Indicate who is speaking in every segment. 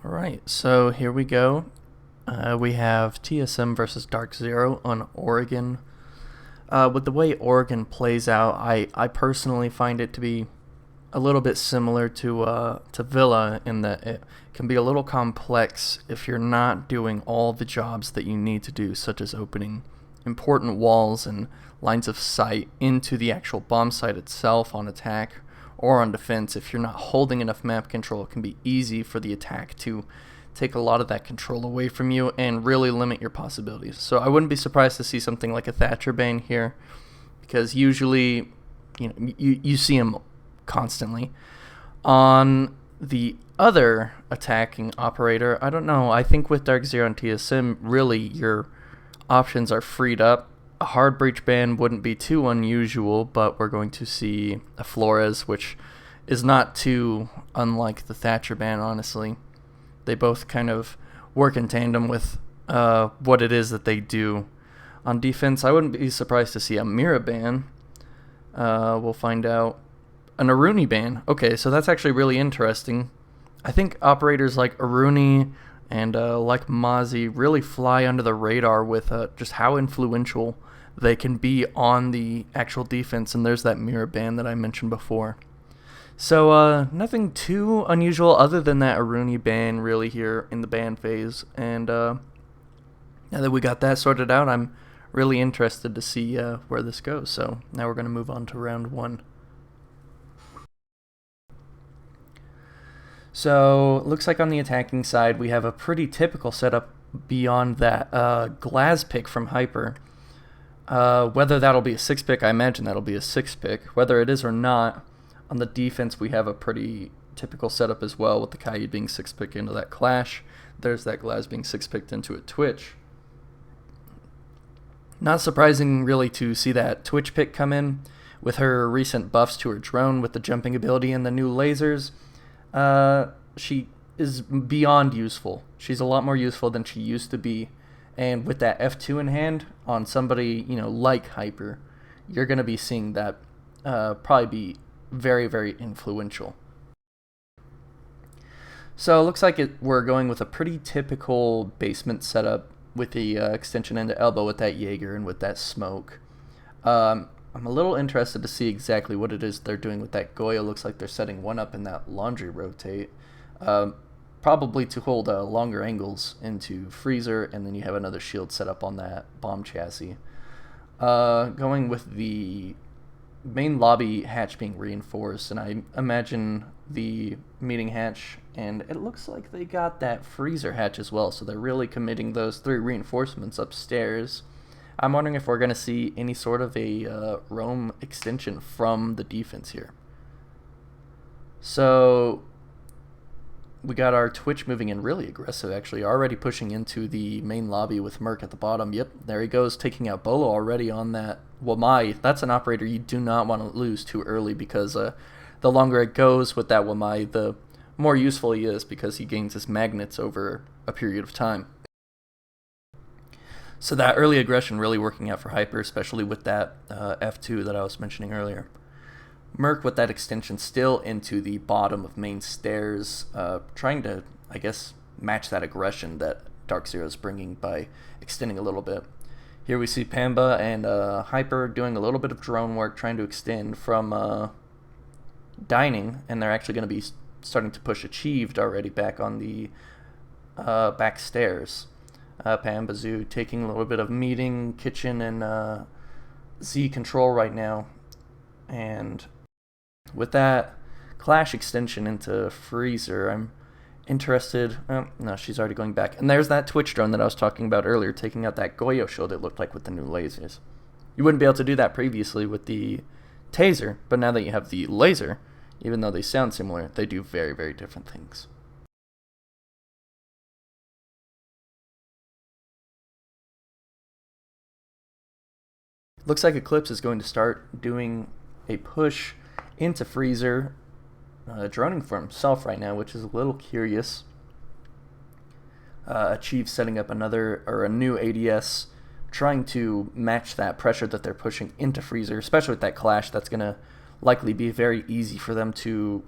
Speaker 1: Alright, so here we go. We have TSM versus DarkZero on Oregon. With the way Oregon plays out, I personally find it to be a little bit similar to Villa in that it can be a little complex if you're not doing all the jobs that you need to do, such as opening important walls and lines of sight into the actual bomb site itself on attack or on defense. If you're not holding enough map control, it can be easy for the attack to take a lot of that control away from you and really limit your possibilities. So I wouldn't be surprised to see something like a Thatcher ban here, because usually you see them constantly. On the other attacking operator, I don't know. I think with DarkZero and TSM, really your options are freed up. A hard breach ban wouldn't be too unusual, but we're going to see a Flores, which is not too unlike the Thatcher ban, honestly. They both kind of work in tandem with what it is that they do. On defense, I wouldn't be surprised to see a Mira ban. We'll find out. An Aruni ban. Okay, so that's actually really interesting. I think operators like Aruni and like Mozzie really fly under the radar with just how influential they can be on the actual defense, and there's that Mira ban that I mentioned before. So nothing too unusual other than that Aruni ban really here in the ban phase, and now that we got that sorted out, I'm really interested to see where this goes. So now we're going to move on to round one. So looks like on the attacking side we have a pretty typical setup beyond that Glass pick from Hyper. Whether that'll be a 6-pick, I imagine that'll be a 6-pick. Whether it is or not, on the defense we have a pretty typical setup as well, with the Kaid being 6-pick into that Clash. There's that Glass being 6-picked into a Twitch. Not surprising really to see that Twitch pick come in with her recent buffs to her drone with the jumping ability and the new lasers. She is beyond useful. She's a lot more useful than she used to be. And with that F2 in hand on somebody, like Hyper, you're going to be seeing that probably be very, very influential. So it looks like we're going with a pretty typical basement setup with the extension into elbow with that Jaeger and with that smoke. I'm a little interested to see exactly what it is they're doing with that Goya. Looks like they're setting one up in that laundry rotate. Probably to hold longer angles into freezer, and then you have another shield set up on that bomb chassis. Going with the main lobby hatch being reinforced, and I imagine the meeting hatch, and it looks like they got that freezer hatch as well, so they're really committing those 3 reinforcements upstairs. I'm wondering if we're going to see any sort of a roam extension from the defense here. So we got our Twitch moving in really aggressive, actually, already pushing into the main lobby with Merc at the bottom. Yep, there he goes, taking out Bolo already on that Wamai. That's an operator you do not want to lose too early, because the longer it goes with that Wamai, the more useful he is, because he gains his magnets over a period of time. So that early aggression really working out for Hyper, especially with that F2 that I was mentioning earlier. Merc with that extension still into the bottom of main stairs, trying to, I guess, match that aggression that DarkZero is bringing by extending a little bit. Here we see Pamba and Hyper doing a little bit of drone work, trying to extend from dining, and they're actually going to be starting to push Achieved already back on the back stairs. Pamba Zoo taking a little bit of meeting, kitchen, and Z control right now, and with that Clash extension into freezer, I'm interested. No, she's already going back. And there's that Twitch drone that I was talking about earlier, taking out that Goyo shield, it looked like, with the new lasers. You wouldn't be able to do that previously with the taser, but now that you have the laser, even though they sound similar, they do very, very different things. Looks like Eclipse is going to start doing a push into freezer, droning for himself right now, which is a little curious. Achieve setting up a new ADS, trying to match that pressure that they're pushing into freezer, especially with that Clash. That's going to likely be very easy for them to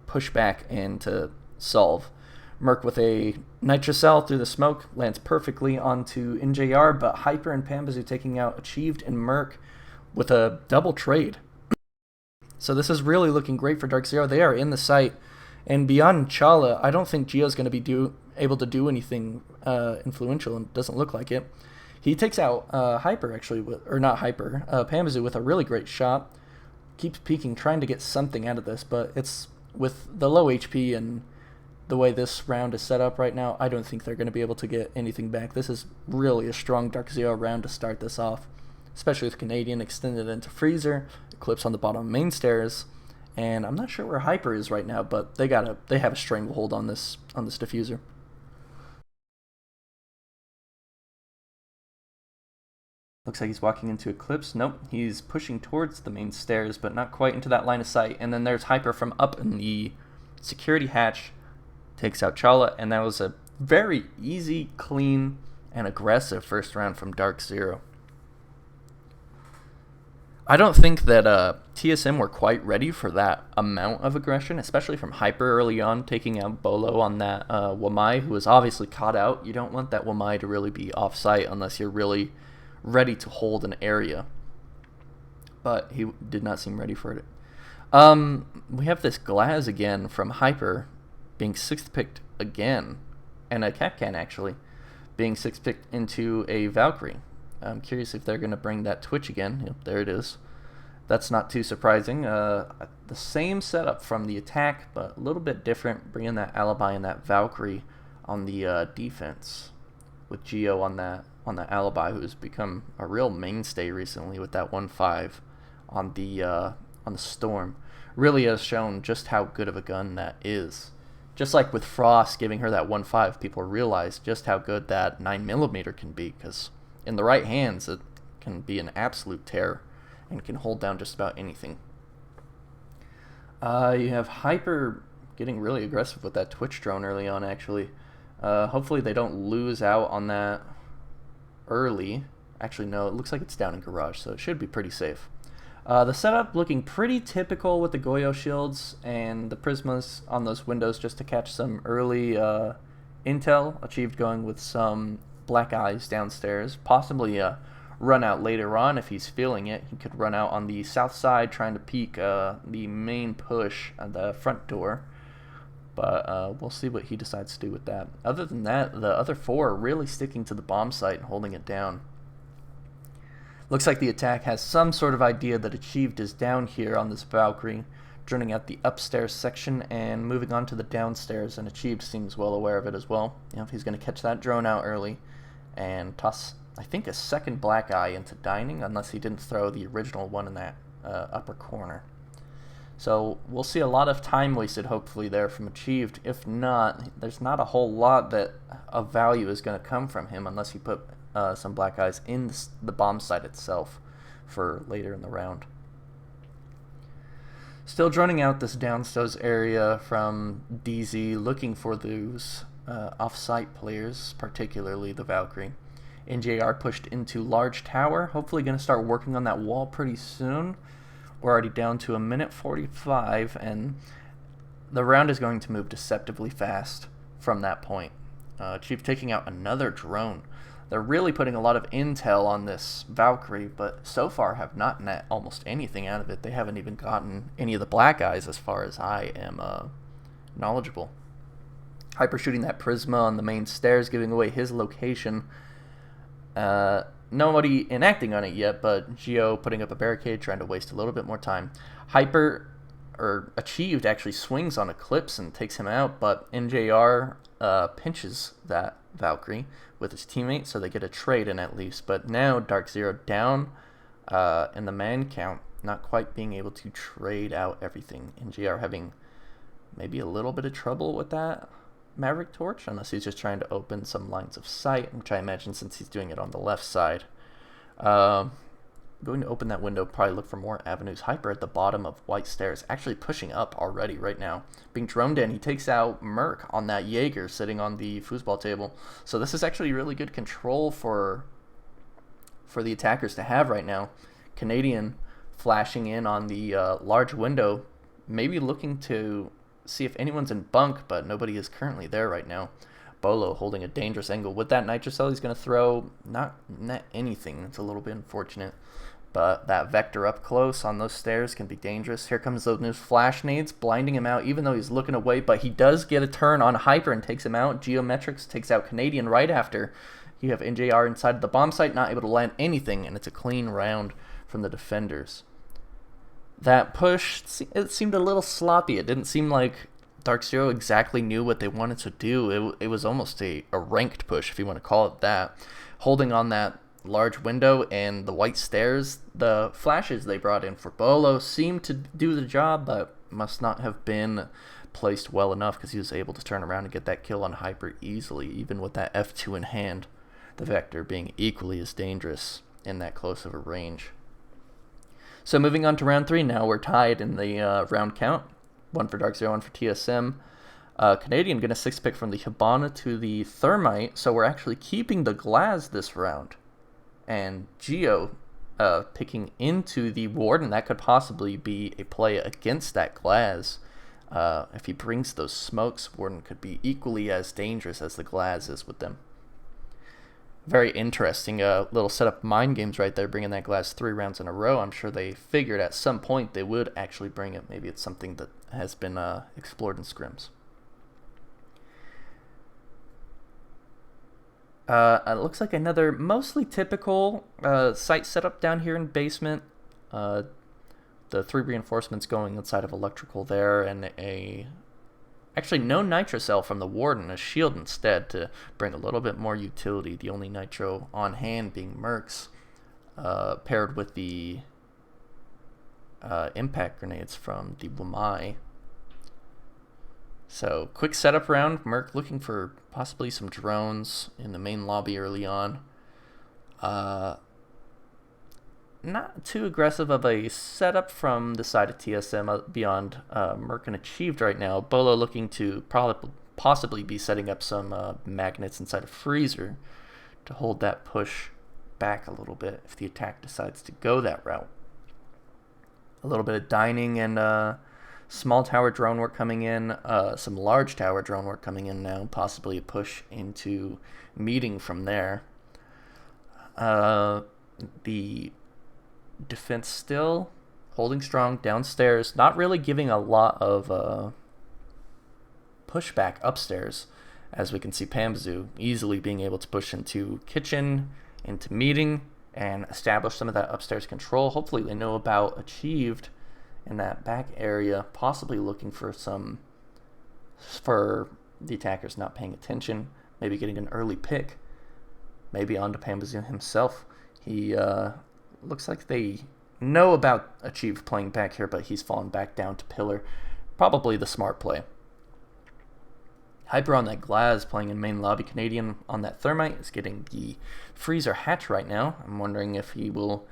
Speaker 1: push back and to solve. Merc with a Nitrocell through the smoke lands perfectly onto NJR, but Hyper and Pambazu taking out Achieved and Merc with a double trade. So this is really looking great for DarkZero. They are in the site. And beyond Chala, I don't think Gio's going to be able to do anything influential, and doesn't look like it. He takes out Hyper, actually, or not Hyper, Pambazu with a really great shot. Keeps peeking, trying to get something out of this, but it's with the low HP and the way this round is set up right now, I don't think they're going to be able to get anything back. This is really a strong DarkZero round to start this off, especially with Canadian extended into Freezer, Eclipse on the bottom main stairs, and I'm not sure where Hyper is right now, but they have a stranglehold on this diffuser. Looks like he's walking into Eclipse. Nope, he's pushing towards the main stairs, but not quite into that line of sight. And then there's Hyper from up in the security hatch, takes out Chala, and that was a very easy, clean, and aggressive first round from DarkZero. I don't think that TSM were quite ready for that amount of aggression, especially from Hyper early on, taking out Bolo on that Wamai, who was obviously caught out. You don't want that Wamai to really be off-site unless you're really ready to hold an area. But he did not seem ready for it. We have this Glaz again from Hyper, being 6th picked again, and a Capcan actually, being 6th picked into a Valkyrie. I'm curious if they're going to bring that Twitch again. Yep, there it is. That's not too surprising. The same setup from the attack, but a little bit different, bringing that Alibi and that Valkyrie on the defense, with Gio on that Alibi, who's become a real mainstay recently with that 1.5 on the Storm. Really has shown just how good of a gun that is. Just like with Frost giving her that 1.5, people realize just how good that 9mm can be, because in the right hands, it can be an absolute terror and can hold down just about anything. You have Hyper getting really aggressive with that Twitch drone early on, actually. Hopefully they don't lose out on that early. Actually, no, it looks like it's down in Garage, so it should be pretty safe. The setup looking pretty typical with the Goyo shields and the Prismas on those windows just to catch some early intel. Achieved going with some Black Eyes downstairs, possibly run out later on if he's feeling it. He could run out on the south side trying to peek the main push at the front door, but we'll see what he decides to do with that. Other than that, the other four are really sticking to the bomb site and holding it down. Looks like the attack has some sort of idea that Achieved is down here on this Valkyrie, droning out the upstairs section and moving on to the downstairs, and Achieved seems well aware of it as well. You know, if he's going to catch that drone out early and toss, I think, a second Black Eye into Dining, unless he didn't throw the original one in that upper corner. So we'll see a lot of time wasted, hopefully, there from Achieved. If not, there's not a whole lot that of value is going to come from him unless he put some Black Eyes in the bomb site itself for later in the round. Still droning out this downstairs area from DZ, looking for those off-site players, particularly the Valkyrie. NJR pushed into large tower, hopefully going to start working on that wall pretty soon. We're already down to 1:45, and the round is going to move deceptively fast from that point. Chief taking out another drone. They're really putting a lot of intel on this Valkyrie, but so far have not net almost anything out of it. They haven't even gotten any of the Black Eyes as far as I am knowledgeable. Hyper shooting that Prisma on the main stairs, giving away his location. Nobody enacting on it yet, but Gio putting up a barricade, trying to waste a little bit more time. Hyper, or Achieved, actually swings on Eclipse and takes him out, but NJR pinches that Valkyrie with his teammate, so they get a trade in at least. But now DarkZero down in the man count, not quite being able to trade out everything. NJR having maybe a little bit of trouble with that Maverick Torch, unless he's just trying to open some lines of sight, which I imagine since he's doing it on the left side. Going to open that window, probably look for more avenues. Hyper at the bottom of White Stairs, actually pushing up already right now. Being droned in, he takes out Merc on that Jaeger sitting on the foosball table. So this is actually really good control for the attackers to have right now. Canadian flashing in on the large window, maybe looking to see if anyone's in bunk, but nobody is currently there right now. Bolo holding a dangerous angle with that Nitro Cell. He's going to throw not anything. It's a little bit unfortunate. But that Vector up close on those stairs can be dangerous. Here comes those new flash nades, blinding him out even though he's looking away. But he does get a turn on Hyper and takes him out. Geometrics takes out Canadian right after. You have NJR inside of the bomb site, not able to land anything, and it's a clean round from the defenders. That push, it seemed a little sloppy. It didn't seem like DarkZero exactly knew what they wanted to do. It was almost a ranked push, if you want to call it that. Holding on that large window and the white stairs, the flashes they brought in for Bolo seemed to do the job, but must not have been placed well enough because he was able to turn around and get that kill on Hyper easily, even with that F2 in hand. The Vector being equally as dangerous in that close of a range. So moving on to round 3 now, we're tied in the round count. 1 for DarkZero, 1 for TSM. Canadian getting a 6-pick from the Hibana to the Thermite, so we're actually keeping the Glaz this round. And Geo picking into the Ward, and that could possibly be a play against that Glaz. If he brings those smokes, Warden could be equally as dangerous as the Glaz is with them. Very interesting little setup mind games right there, bringing that Glaz 3 rounds in a row. I'm sure they figured at some point they would actually bring it. Maybe it's something that has been explored in scrims. It looks like another mostly typical site setup down here in basement. The 3 reinforcements going inside of electrical there, and actually no Nitro Cell from the Warden, a shield instead to bring a little bit more utility. The only Nitro on hand being Mercs, paired with the impact grenades from the Wamai. So quick setup round. Merc looking for possibly some drones in the main lobby early on. Not too aggressive of a setup from the side of TSM beyond Merc and Achieved right now. Bolo looking to possibly be setting up some magnets inside of Freezer to hold that push back a little bit if the attack decides to go that route. A little bit of dining and small tower drone work coming in, some large tower drone work coming in now, possibly a push into meeting from there. The defense still holding strong downstairs, not really giving a lot of pushback upstairs, as we can see Pamzu easily being able to push into kitchen, into meeting, and establish some of that upstairs control. Hopefully they know about Achieved in that back area, possibly looking for the attackers not paying attention, maybe getting an early pick, maybe onto Pamzu himself. He looks like they know about Achieved playing back here, but he's fallen back down to pillar. Probably the smart play. Hyper on that Glaz playing in main lobby. Canadian on that Thermite is getting the Freezer hatch right now. I'm wondering if he will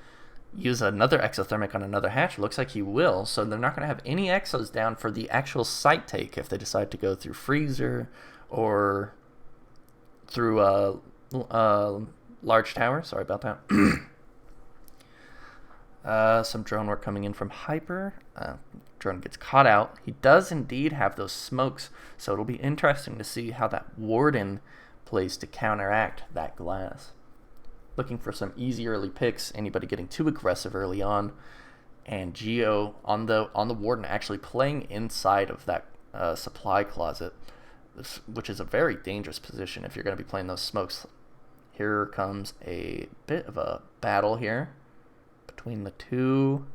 Speaker 1: use another exothermic on another hatch. Looks like he will, so they're not going to have any exos down for the actual site take if they decide to go through Freezer or through large tower. Sorry about that. Some drone work coming in from Hyper. Drone gets caught out. He does indeed have those smokes, so it'll be interesting to see how that Warden plays to counteract that Glaz. Looking for some easy early picks, anybody getting too aggressive early on, and Geo on the Warden actually playing inside of that supply closet, which is a very dangerous position if you're going to be playing those smokes. Here comes a bit of a battle here between the 2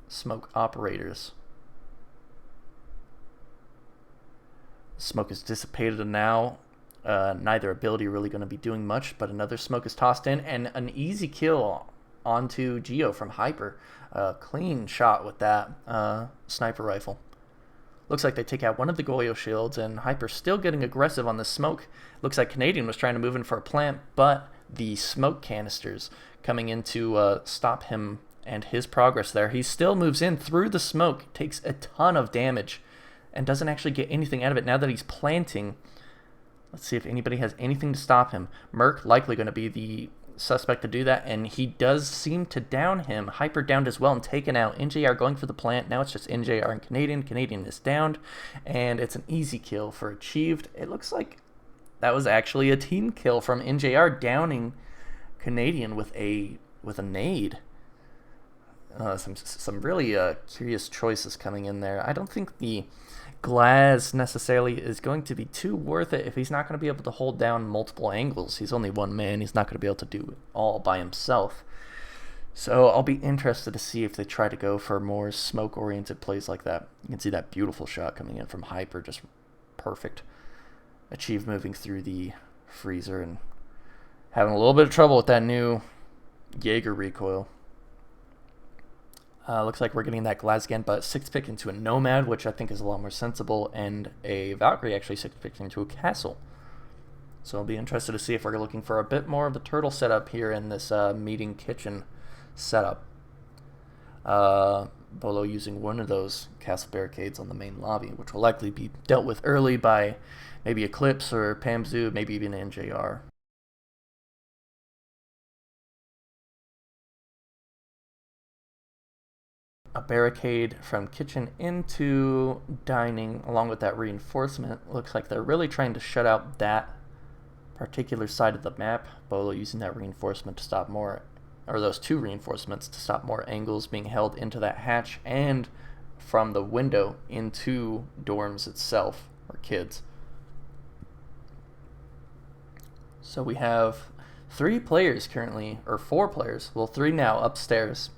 Speaker 1: smoke operators. Smoke is dissipated now. Neither ability really going to be doing much, but another smoke is tossed in, and an easy kill onto Geo from Hyper. Clean shot with that sniper rifle. Looks like they take out one of the Goyo shields, and Hyper still getting aggressive on the smoke. Looks like Canadian was trying to move in for a plant, but the smoke canisters coming in to stop him and his progress there. He still moves in through the smoke, takes a ton of damage, and doesn't actually get anything out of it now that he's planting. Let's see if anybody has anything to stop him. Merc likely going to be the suspect to do that, and he does seem to down him. Hyper downed as well and taken out. NJR going for the plant. Now it's just NJR and Canadian. Canadian is downed, and it's an easy kill for Achieved. It looks like that was actually a team kill from NJR downing Canadian with a nade. Some really curious choices coming in there. I don't think the Glaz necessarily is going to be too worth it if he's not going to be able to hold down multiple angles. He's only one man. He's not going to be able to do it all by himself. So I'll be interested to see if they try to go for more smoke-oriented plays like that. You can see that beautiful shot coming in from Hyper, just perfect. Achieve moving through the freezer and having a little bit of trouble with that new Jaeger recoil. Looks like we're getting that Glaz again, but 6-pick into a Nomad, which I think is a lot more sensible, and a Valkyrie actually 6-picked into a Castle. So I'll be interested to see if we're looking for a bit more of the turtle setup here in this meeting kitchen setup. Bolo using one of those castle barricades on the main lobby, which will likely be dealt with early by maybe Eclipse or Pamzu, maybe even NJR. A barricade from kitchen into dining along with that reinforcement. Looks like they're really trying to shut out that particular side of the map. Bolo using that reinforcement to stop more, or those two reinforcements to stop more angles being held into that hatch and from the window into dorms itself, or kids. So we have 3 players currently, or 4 players, well 3 now upstairs.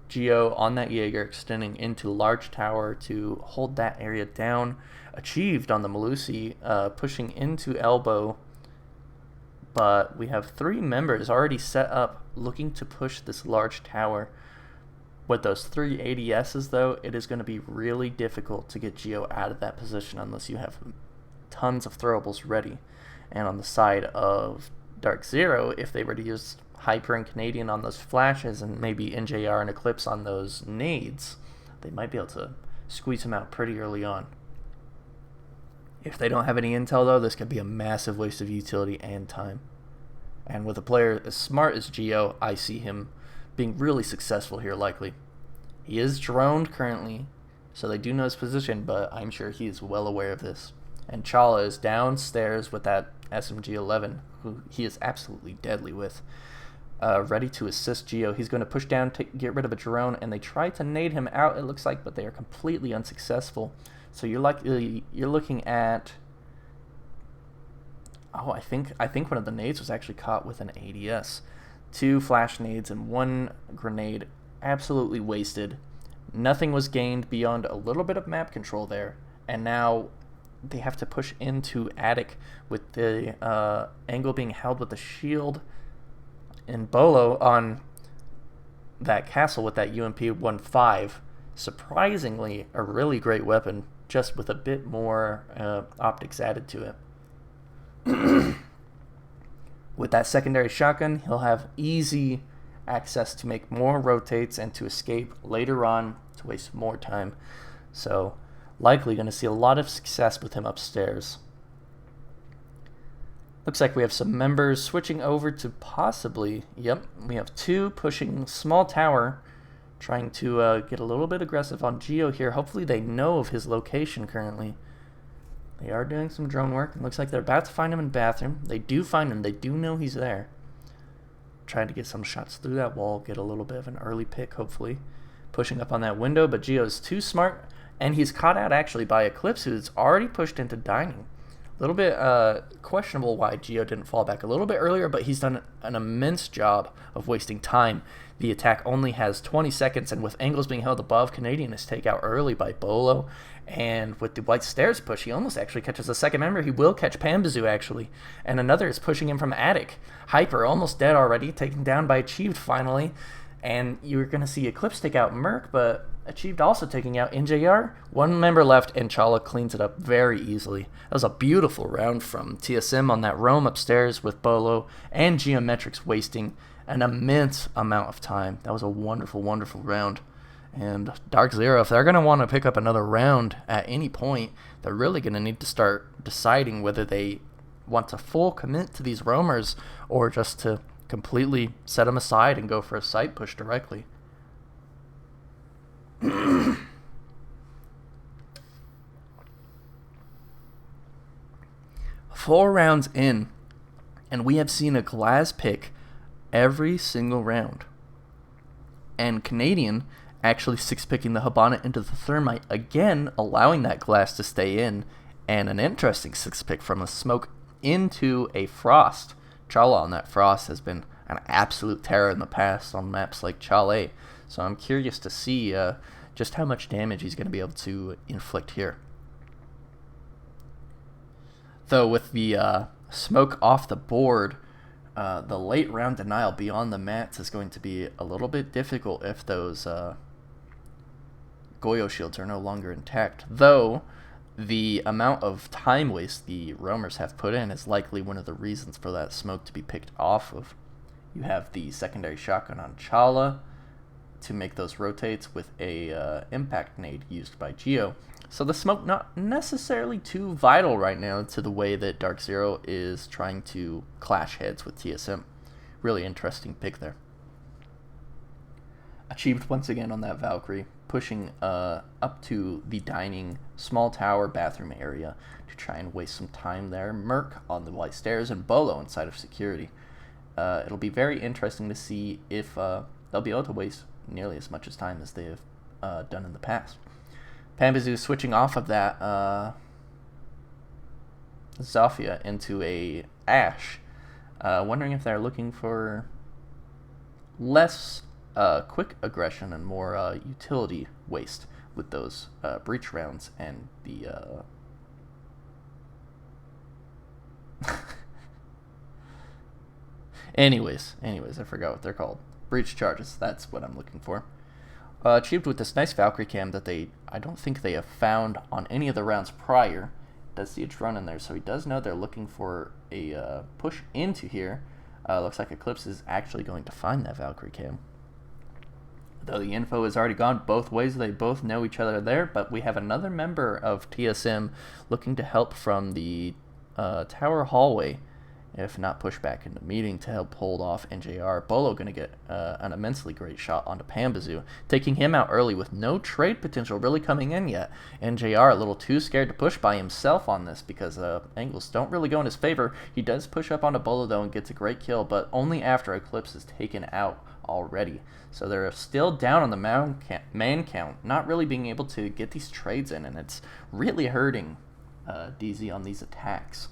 Speaker 1: Geo on that Jaeger extending into large tower to hold that area down. Achieved on the Malusi, pushing into elbow. But we have 3 members already set up looking to push this large tower. With those 3 ADSs though, it is going to be really difficult to get Geo out of that position unless you have tons of throwables ready. And on the side of DarkZero, if they were to use Hyper and Canadian on those flashes and maybe NJR and Eclipse on those nades, they might be able to squeeze him out pretty early on. If they don't have any intel though, this could be a massive waste of utility and time. And with a player as smart as Geo, I see him being really successful here likely. He is droned currently, so they do know his position, but I'm sure he is well aware of this. And Chala is downstairs with that SMG-11, who he is absolutely deadly with. Ready to assist Geo. He's going to push down to get rid of a drone, and they try to nade him out, it looks like, but they are completely unsuccessful. So you're looking at, oh, I think one of the nades was actually caught with an ADS. 2 flash nades and 1 grenade absolutely wasted. Nothing was gained beyond a little bit of map control there, and now they have to push into attic with the angle being held with the shield. And Bolo on that castle with that UMP-15, surprisingly a really great weapon, just with a bit more optics added to it. With that secondary shotgun, he'll have easy access to make more rotates and to escape later on to waste more time. So likely going to see a lot of success with him upstairs. Looks like we have some members switching over to possibly, yep, we have 2 pushing small tower, trying to get a little bit aggressive on Geo here. Hopefully they know of his location currently. They are doing some drone work. It looks like they're about to find him in bathroom. They do find him. They do know he's there. Trying to get some shots through that wall, get a little bit of an early pick, hopefully. Pushing up on that window, but Geo's too smart, and he's caught out actually by Eclipse, who's already pushed into dining. A little bit questionable why Geo didn't fall back a little bit earlier, but he's done an immense job of wasting time. The attack only has 20 seconds, and with angles being held above, Canadian is taken out early by Bolo. And with the white stairs push, he almost actually catches a second member. He will catch Pambazu, actually. And another is pushing him from attic. Hyper, almost dead already, taken down by Achieved finally. And you're going to see Eclipse take out Merc, but Achieved also taking out NJR. 1 member left, and Chala cleans it up very easily. That was a beautiful round from TSM on that roam upstairs with Bolo and Geometrics wasting an immense amount of time. That was a wonderful, wonderful round. And DarkZero, if they're going to want to pick up another round at any point, they're really going to need to start deciding whether they want to full commit to these roamers or just to completely set him aside and go for a site push directly. 4 rounds in, and we have seen a glass pick every single round. And Canadian actually 6-picking the Habana into the Thermite, again allowing that glass to stay in, and an interesting 6-pick from a Smoke into a Frost. Chala on that Frost has been an absolute terror in the past on maps like Chale, so I'm curious to see just how much damage he's going to be able to inflict here. Though with the Smoke off the board, the late round denial beyond the mats is going to be a little bit difficult if those Goyo shields are no longer intact. Though the amount of time waste the roamers have put in is likely one of the reasons for that Smoke to be picked off of. You have the secondary shotgun on Chala to make those rotates with a impact nade used by Geo. So the Smoke not necessarily too vital right now to the way that DarkZero is trying to clash heads with TSM. Really interesting pick there. Achieved once again on that Valkyrie, pushing up to the dining small tower bathroom area to try and waste some time there. Merc on the white stairs and Bolo inside of security. It'll be very interesting to see if they'll be able to waste nearly as much as time as they've done in the past. Pambizu switching off of that Zofia into a Ashe, wondering if they're looking for less quick aggression and more utility waste with those breach rounds and the anyways, I forgot what they're called. Breach charges, that's what I'm looking for. Achieved with this nice Valkyrie cam that I don't think they have found on any of the rounds prior. Does see its run in there, so he does know they're looking for a push into here. Looks like Eclipse is actually going to find that Valkyrie cam. Though the info has already gone both ways, they both know each other there, but we have another member of TSM looking to help from the tower hallway, if not push back into meeting to help hold off NJR. Bolo going to get an immensely great shot onto Pambizu, taking him out early with no trade potential really coming in yet. NJR a little too scared to push by himself on this because angles don't really go in his favor. He does push up onto Bolo though and gets a great kill, but only after Eclipse is taken out already. So they're still down on the man count, not really being able to get these trades in, and it's really hurting DZ on these attacks.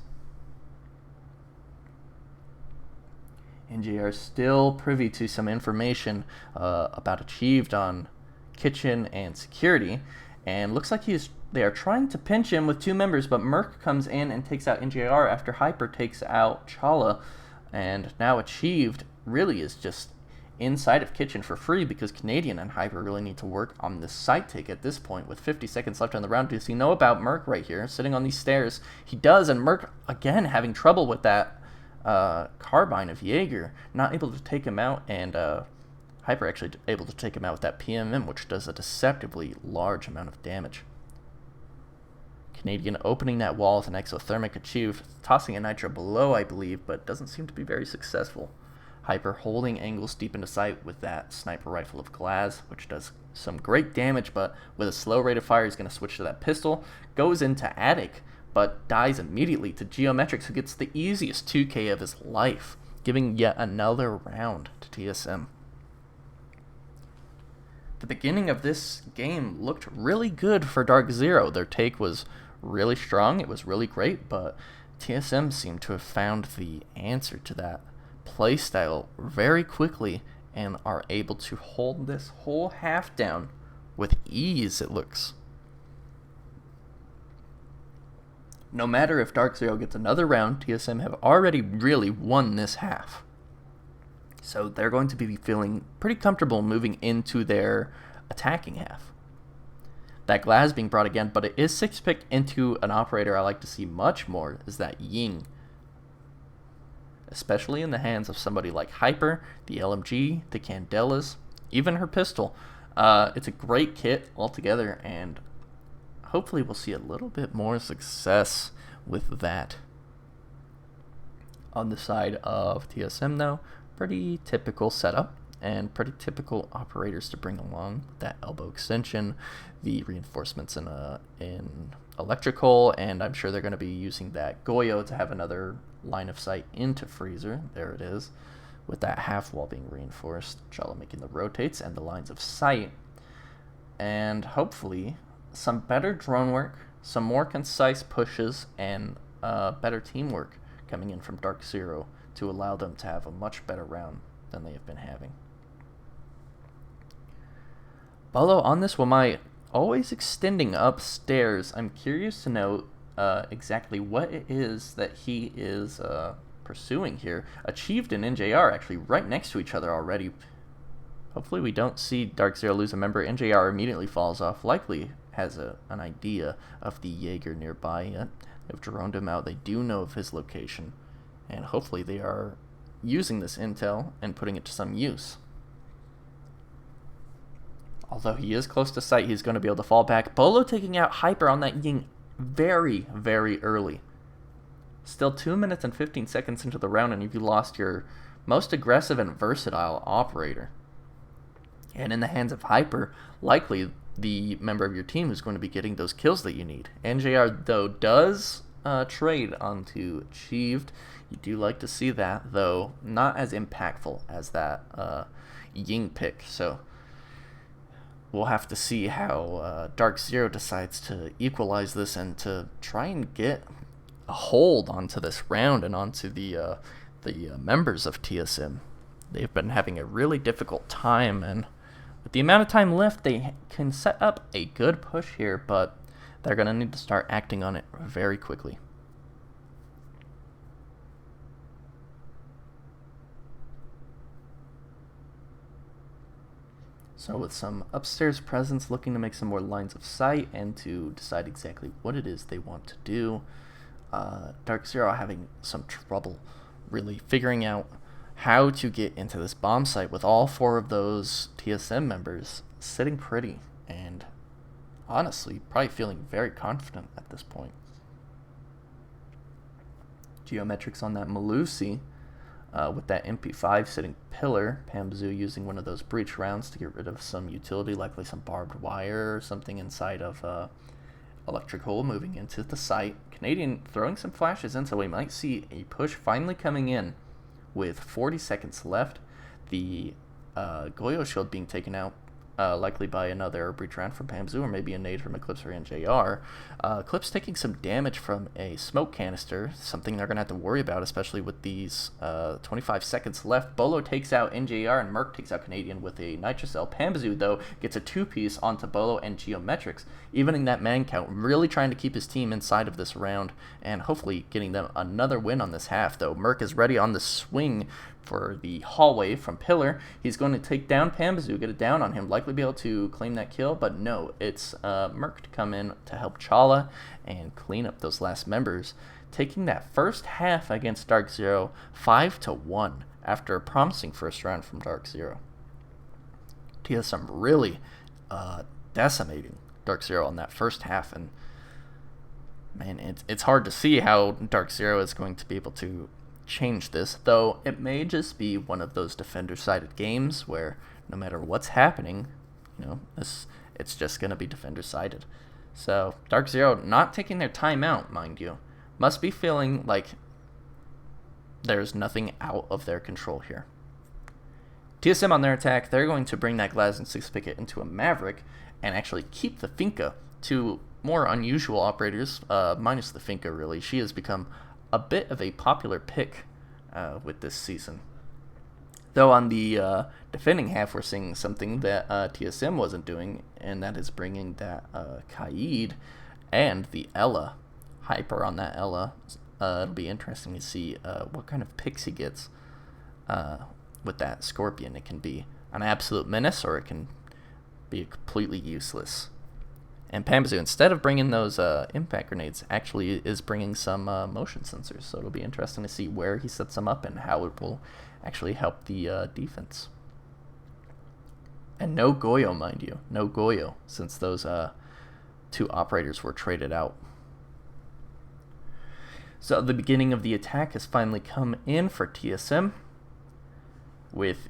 Speaker 1: NJR still privy to some information about Achieved on kitchen and security, and looks like they are trying to pinch him with 2 members, but Merc comes in and takes out NJR after Hyper takes out Chala, and now Achieved really is just inside of kitchen for free because Canadian and Hyper really need to work on this site take at this point with 50 seconds left on the round. Does he know about Merc right here sitting on these stairs? He does, and Merc again having trouble with that carbine of Jaeger, not able to take him out, and Hyper actually able to take him out with that PMM, which does a deceptively large amount of damage. Canadian opening that wall with an exothermic Achieved, tossing a nitro below, I believe, but doesn't seem to be very successful. Hyper holding angles deep into sight with that sniper rifle of glass, which does some great damage, but with a slow rate of fire, he's going to switch to that pistol, goes into Attic, but dies immediately to Geometrics, who gets the easiest 2K of his life, giving yet another round to TSM. The beginning of this game looked really good for DarkZero. Their take was really strong, it was really great, but TSM seemed to have found the answer to that playstyle very quickly and are able to hold this whole half down with ease, it looks. No matter if DarkZero gets another round, TSM have already really won this half. So they're going to be feeling pretty comfortable moving into their attacking half. That glass being brought again, but it is 6-picked into an operator I like to see much more, is that Ying. Especially in the hands of somebody like Hyper, the LMG, the Candelas, even her pistol. It's a great kit altogether, and hopefully we'll see a little bit more success with that. On the side of TSM though, Pretty typical setup and pretty typical operators to bring along. That elbow extension, the reinforcements in electrical, and I'm sure they're going to be using that Goyo to have another line of sight into Freezer. There it is, with that half wall being reinforced. Chala making the rotates and the lines of sight. And hopefully some better drone work, some more concise pushes, and better teamwork coming in from DarkZero to allow them to have a much better round than they have been having. Bolo on this Wamai always extending upstairs. I'm curious to know exactly what it is that he is pursuing here. Achieved and NJR actually right next to each other already. Hopefully we don't see DarkZero lose a member. NJR immediately falls off. Likely has an idea of the Jaeger nearby yet. They've droned him out. They do know of his location. And hopefully they are using this intel and putting it to some use. Although he is close to sight, he's going to be able to fall back. Bolo taking out Hyper on that Ying very, very early. Still 2 minutes and 15 seconds into the round, and you've lost your most aggressive and versatile operator. And in the hands of Hyper, likely the member of your team who's going to be getting those kills that you need. NJR, though, does trade onto Achieved. You do like to see that, though not as impactful as that Ying pick. So we'll have to see how DarkZero decides to equalize this and to try and get a hold onto this round and onto the members of TSM. They've been having a really difficult time, and with the amount of time left, they can set up a good push here, but they're going to need to start acting on it very quickly. So with some upstairs presence looking to make some more lines of sight and to decide exactly what it is they want to do, DarkZero having some trouble really figuring out how to get into this bomb site with all 4 of those TSM members sitting pretty and honestly probably feeling very confident at this point. Geometrics on that Malusi with that MP5 sitting pillar. Pamzu using one of those breach rounds to get rid of some utility, likely some barbed wire or something inside of electrical, moving into the site. Canadian throwing some flashes in, so we might see a push finally coming in with 40 seconds left. The Goyo shield being taken out, likely by another breach round from Pamzu, or maybe a nade from Eclipse or NJR. Eclipse taking some damage from a smoke canister, something they're going to have to worry about, especially with these 25 seconds left. Bolo takes out NJR, and Merc takes out Canadian with a Nitrocell. Pamzu, though, gets a 2-piece onto Bolo and Geometrics, evening that man count, really trying to keep his team inside of this round, and hopefully getting them another win on this half, though. Merc is ready on the swing for the hallway from Pillar. He's going to take down Pamzu, get it down on him, likely be able to claim that kill, but no, it's Merc to come in to help Chala and clean up those last members, taking that first half against DarkZero 5-1 after a promising first round from DarkZero. TSM really decimating DarkZero on that first half, and man, it's hard to see how DarkZero is going to be able to change this, though it may just be one of those defender-sided games where no matter what's happening, it's just going to be defender-sided. So DarkZero not taking their time out, mind you, must be feeling like there's nothing out of their control here. TSM on their attack, they're going to bring that Glass and 6 picket into a Maverick and actually keep the Finka. To more unusual operators, minus the Finka really, she has become a bit of a popular pick with this season. Though on the defending half, we're seeing something that TSM wasn't doing, and that is bringing that Kaid and the Ella. Hyper on that Ella. It'll be interesting to see what kind of picks he gets with that Scorpion. It can be an absolute menace, or it can be completely useless. And Pamzu, instead of bringing those impact grenades, actually is bringing some motion sensors. So it'll be interesting to see where he sets them up and how it will actually help the defense. And no Goyo, mind you. No Goyo, since those 2 operators were traded out. So the beginning of the attack has finally come in for TSM. with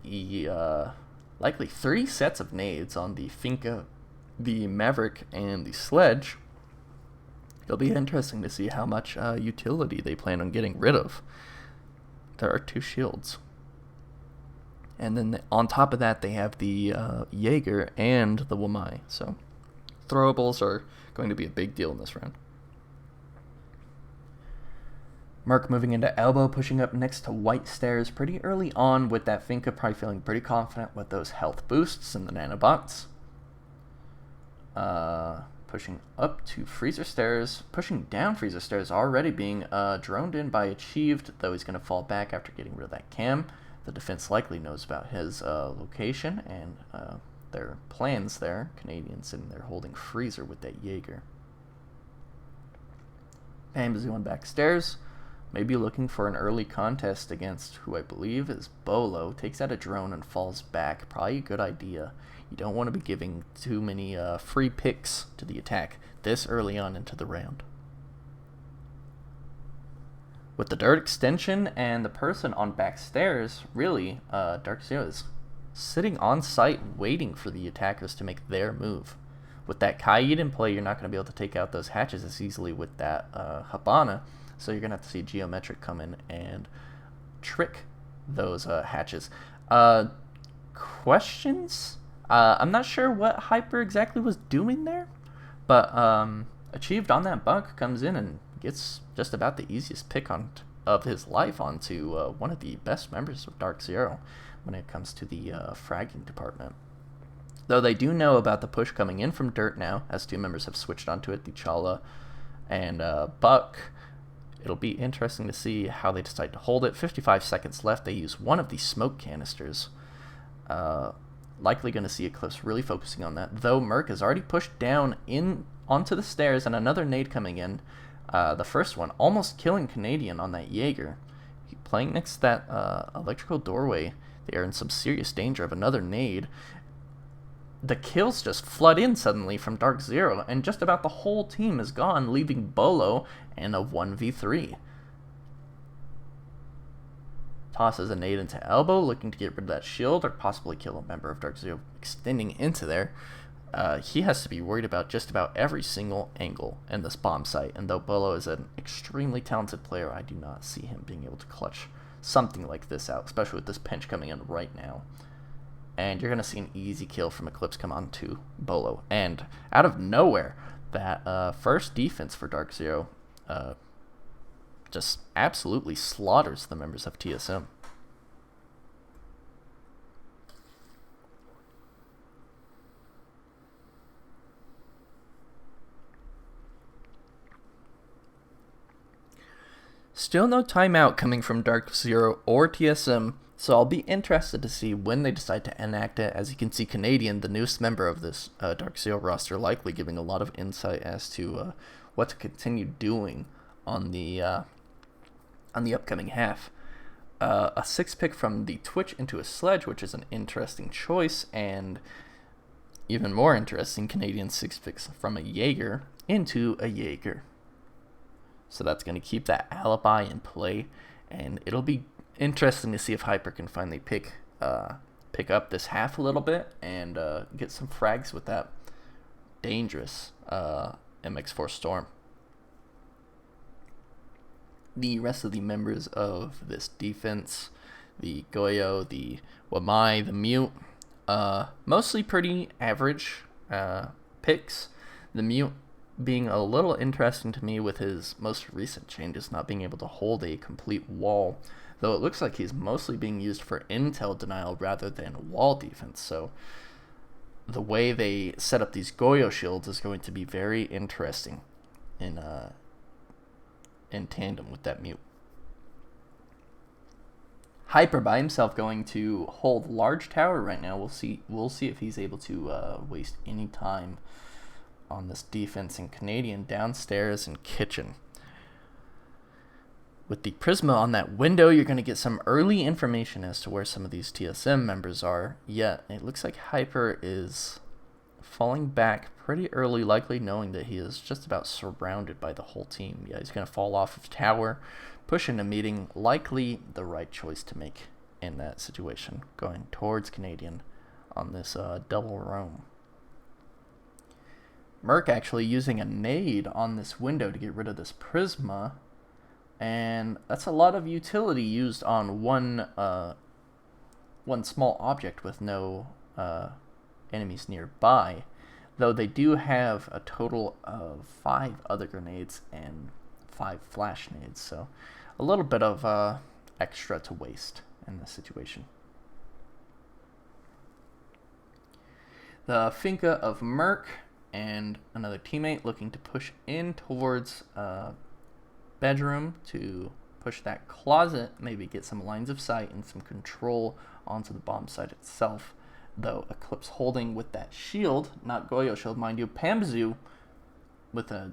Speaker 1: likely 3 sets of nades on the Finka, the Maverick, and the Sledge. It'll be interesting to see how much utility they plan on getting rid of. There are 2 shields. And then on top of that, they have the Jaeger and the Wamai. So throwables are going to be a big deal in this round. Merc moving into elbow, pushing up next to white stairs pretty early on with that Finka, probably feeling pretty confident with those health boosts and the nanobots. Pushing up to freezer stairs, pushing down freezer stairs, already being droned in by Achieved, though he's going to fall back after getting rid of that cam. The defense likely knows about his location and their plans there. Canadians sitting there holding freezer with that Jaeger. Bambazoon backstairs, maybe looking for an early contest against who I believe is Bolo. Takes out a drone and falls back. Probably a good idea. You don't want to be giving too many free picks to the attack this early on into the round. With the dirt extension and the person on backstairs, really, DarkZero is sitting on site waiting for the attackers to make their move. With that Kaid in play, you're not going to be able to take out those hatches as easily with that Habana, so you're going to have to see Geometric come in and trick those hatches. Questions? I'm not sure what Hyper exactly was doing there, but Achieved on that bunk comes in and gets just about the easiest pick of his life onto one of the best members of DarkZero when it comes to the fragging department. Though they do know about the push coming in from dirt now, as 2 members have switched onto it, the Chala and Buck. It'll be interesting to see how they decide to hold it. 55 seconds left. They use one of the smoke canisters. Likely going to see it close, really focusing on that. Though Merc is already pushed down onto the stairs and another nade coming in. The first one almost killing Canadian on that Jaeger. Playing next to that electrical doorway, they are in some serious danger of another nade. The kills just flood in suddenly from DarkZero, and just about the whole team is gone, leaving Bolo and a 1v3. Tosses a nade into elbow, looking to get rid of that shield or possibly kill a member of DarkZero extending into there. He has to be worried about just about every single angle in this bomb site, and though Bolo is an extremely talented player, I do not see him being able to clutch something like this out, especially with this pinch coming in right now. And you're going to see an easy kill from Eclipse come on to Bolo. And out of nowhere, that first defense for DarkZero just absolutely slaughters the members of TSM. Still no timeout coming from DarkZero or TSM, so I'll be interested to see when they decide to enact it. As you can see, Canadian, the newest member of this DarkZero roster, likely giving a lot of insight as to what to continue doing on the upcoming half. A 6 pick from the Twitch into a Sledge, which is an interesting choice, and even more interesting, Canadian 6 picks from a Jaeger into a Jaeger. So that's going to keep that alibi in play, and it'll be interesting to see if Hyper can finally pick up this half a little bit and get some frags with that dangerous MX4 Storm. The rest of the members of this defense, the Goyo, the Wamai, the Mute, mostly pretty average picks. The Mute being a little interesting to me with his most recent changes, not being able to hold a complete wall, though it looks like he's mostly being used for intel denial rather than wall defense. So the way they set up these Goyo shields is going to be very interesting in tandem with that Mute. Hyper by himself going to hold large tower right now. We'll see if he's able to waste any time on this defense. And Canadian downstairs and kitchen. With the Prisma on that window, you're going to get some early information as to where some of these TSM members are. Yet it looks like Hyper is falling back pretty early, likely knowing that he is just about surrounded by the whole team. Yeah, he's going to fall off of tower, push into meeting, likely the right choice to make in that situation, going towards Canadian on this double roam. Merc actually using a nade on this window to get rid of this Prisma, and that's a lot of utility used on one small object with no enemies nearby, though they do have a total of 5 other grenades and 5 flash nades, so a little bit of extra to waste in this situation. The Finca of Merc and another teammate looking to push in towards bedroom to push that closet, maybe get some lines of sight and some control onto the bomb site itself, though Eclipse holding with that shield, not Goyo shield, mind you. Pamzu with a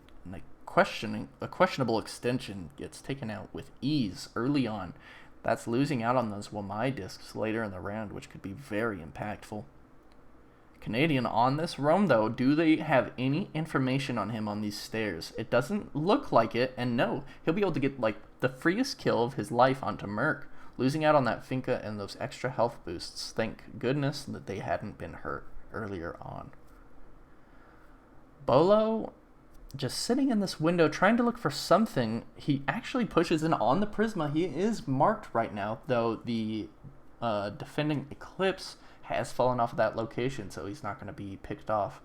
Speaker 1: questionable extension gets taken out with ease early on. That's losing out on those Wamai discs later in the round, which could be very impactful. Canadian on this roam, though, do they have any information on him on these stairs? It doesn't look like it, and no, he'll be able to get like the freest kill of his life onto Merc, losing out on that Finca and those extra health boosts. Thank goodness that they hadn't been hurt earlier on. Bolo just sitting in this window trying to look for something. He actually pushes in on the Prisma. He is marked right now, though the defending Eclipse has fallen off of that location, so he's not going to be picked off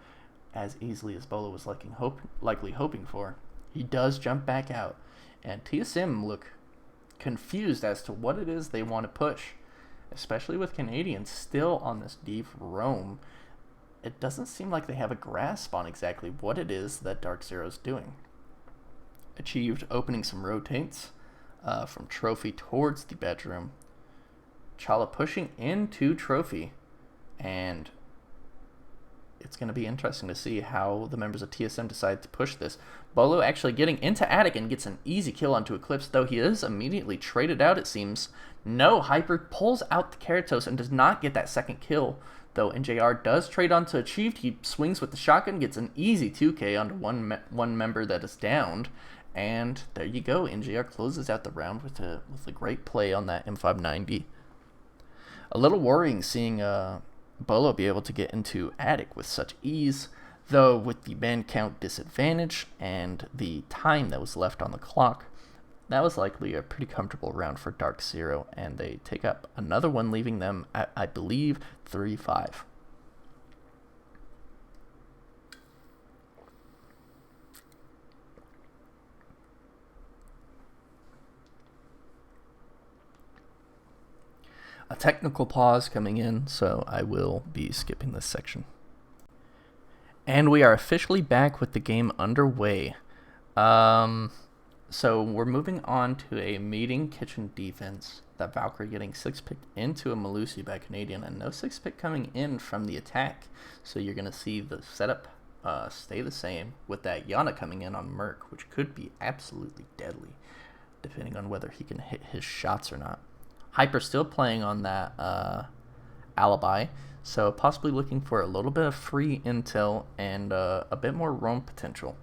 Speaker 1: as easily as Bolo was likely hoping for. He does jump back out, and TSM look confused as to what it is they want to push, especially with Canadians still on this deep roam. It doesn't seem like they have a grasp on exactly what it is that DarkZero is doing. Achieved opening some rotates from Trophy towards the bedroom. Chala pushing into Trophy, and it's going to be interesting to see how the members of TSM decide to push this. Bolo actually getting into Attic and gets an easy kill onto Eclipse, though he is immediately traded out, it seems. No, Hyper pulls out the Keratos and does not get that second kill, though NJR does trade onto Achieved. He swings with the shotgun, gets an easy 2k onto one member that is downed, and there you go. NJR closes out the round with a great play on that M590. A little worrying seeing Bolo be able to get into Attic with such ease, though with the man count disadvantage and the time that was left on the clock, that was likely a pretty comfortable round for DarkZero, and they take up another one, leaving them at, I believe, 3-5. A technical pause coming in, so I will be skipping this section. And we are officially back with the game underway. So we're moving on to a meeting kitchen defense. That Valkyrie getting 6-picked into a Melusi by Canadian, and no 6-pick coming in from the attack. So you're going to see the setup stay the same, with that Yana coming in on Merc, which could be absolutely deadly, depending on whether he can hit his shots or not. Hyper still playing on that alibi, so possibly looking for a little bit of free intel and a bit more roam potential.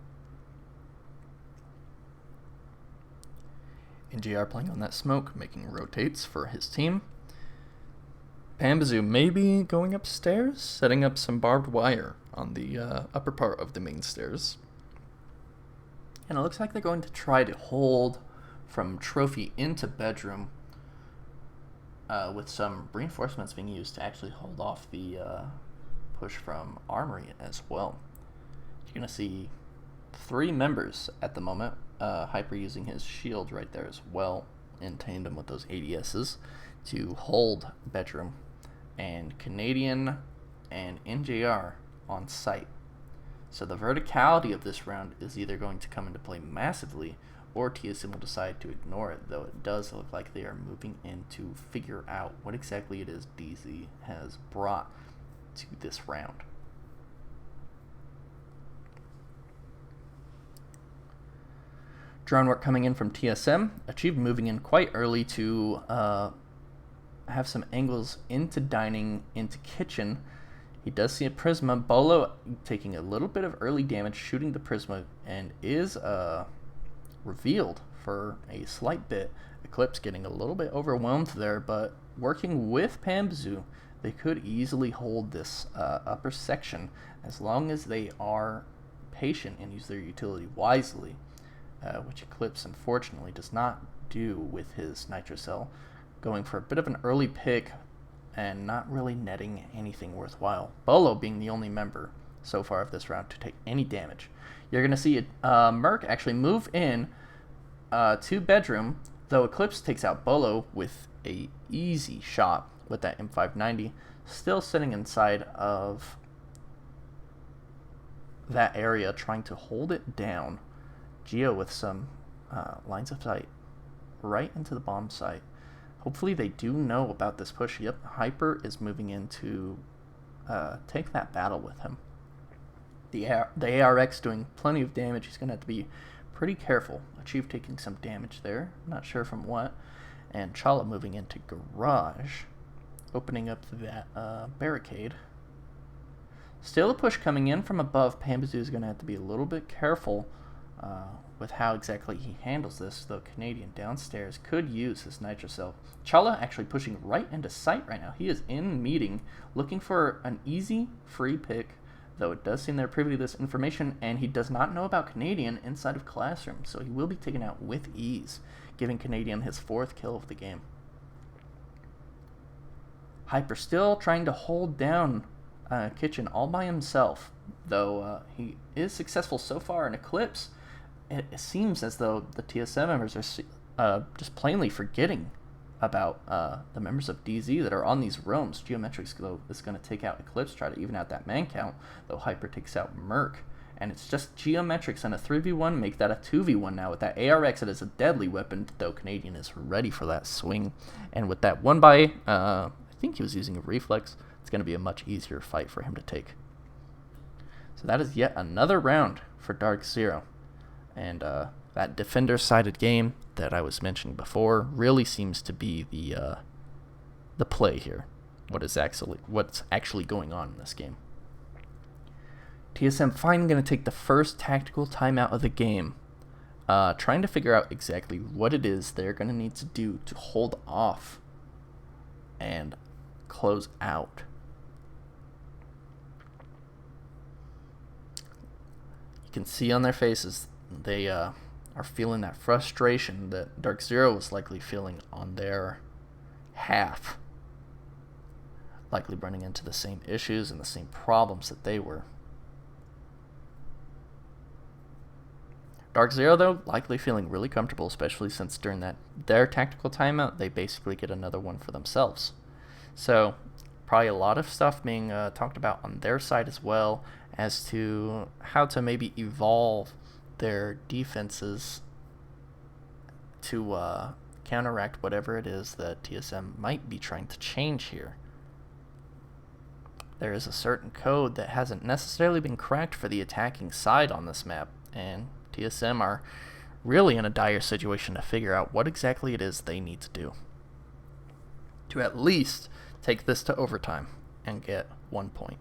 Speaker 1: NJR playing on that smoke, making rotates for his team. Pambazu maybe going upstairs, setting up some barbed wire on the upper part of the main stairs. And it looks like they're going to try to hold from Trophy into bedroom, with some reinforcements being used to actually hold off the push from Armory as well. You're going to see 3 members at the moment. Hyper using his shield right there as well, in tandem with those ADSs, to hold bedroom. And Canadian and NJR on site. So the verticality of this round is either going to come into play massively, or TSM will decide to ignore it, though it does look like they are moving in to figure out what exactly it is DZ has brought to this round. Drone work coming in from TSM. Achieved moving in quite early to have some angles into dining, into kitchen. He does see a Prisma. Bolo taking a little bit of early damage, shooting the Prisma, and is revealed for a slight bit. Eclipse getting a little bit overwhelmed there, but working with Pambazoo, they could easily hold this upper section as long as they are patient and use their utility wisely, which Eclipse unfortunately does not do with his Nitro Cell, going for a bit of an early pick and not really netting anything worthwhile. Bolo being the only member so far of this round to take any damage. You're going to see Merc actually move in to bedroom, though Eclipse takes out Bolo with a easy shot with that M590, still sitting inside of that area trying to hold it down. Geo with some lines of sight right into the bomb site. Hopefully they do know about this push. Yep, Hyper is moving in to take that battle with him. The ARX doing plenty of damage. He's going to have to be pretty careful. Achieve taking some damage there. Not sure from what. And Chala moving into Garage, opening up that barricade. Still a push coming in from above. Pambazoo is going to have to be a little bit careful with how exactly he handles this, though Canadian downstairs could use his Nitro Cell. Chala actually pushing right into sight right now. He is in meeting, looking for an easy, free pick, though it does seem they're privy to this information, and he does not know about Canadian inside of Classroom, so he will be taken out with ease, giving Canadian his 4th kill of the game. Hyper still trying to hold down Kitchen all by himself, though he is successful so far in Eclipse. It seems as though the TSM members are just plainly forgetting about the members of DZ that are on these roams. Geometrics though is going to take out Eclipse, try to even out that man count, though Hyper takes out Merc. And it's just Geometrics and a 3v1 make that a 2v1 now. With that ARX, it is a deadly weapon, though Canadian is ready for that swing. And with that 1x, I think he was using a reflex, it's going to be a much easier fight for him to take. So that is yet another round for DarkZero. And that defender-sided game that I was mentioning before really seems to be the play here. What's actually going on in this game. TSM finally going to take the first tactical timeout of the game, trying to figure out exactly what it is they're going to need to do to hold off and close out. You can see on their faces they are feeling that frustration that DarkZero was likely feeling on their half. Likely running into the same issues and the same problems that they were. DarkZero, though, likely feeling really comfortable, especially since during their tactical timeout, they basically get another one for themselves. So, probably a lot of stuff being talked about on their side as well as to how to maybe evolve their defenses to counteract whatever it is that TSM might be trying to change here. There is a certain code that hasn't necessarily been cracked for the attacking side on this map, and TSM are really in a dire situation to figure out what exactly it is they need to do to at least take this to overtime and get 1 point.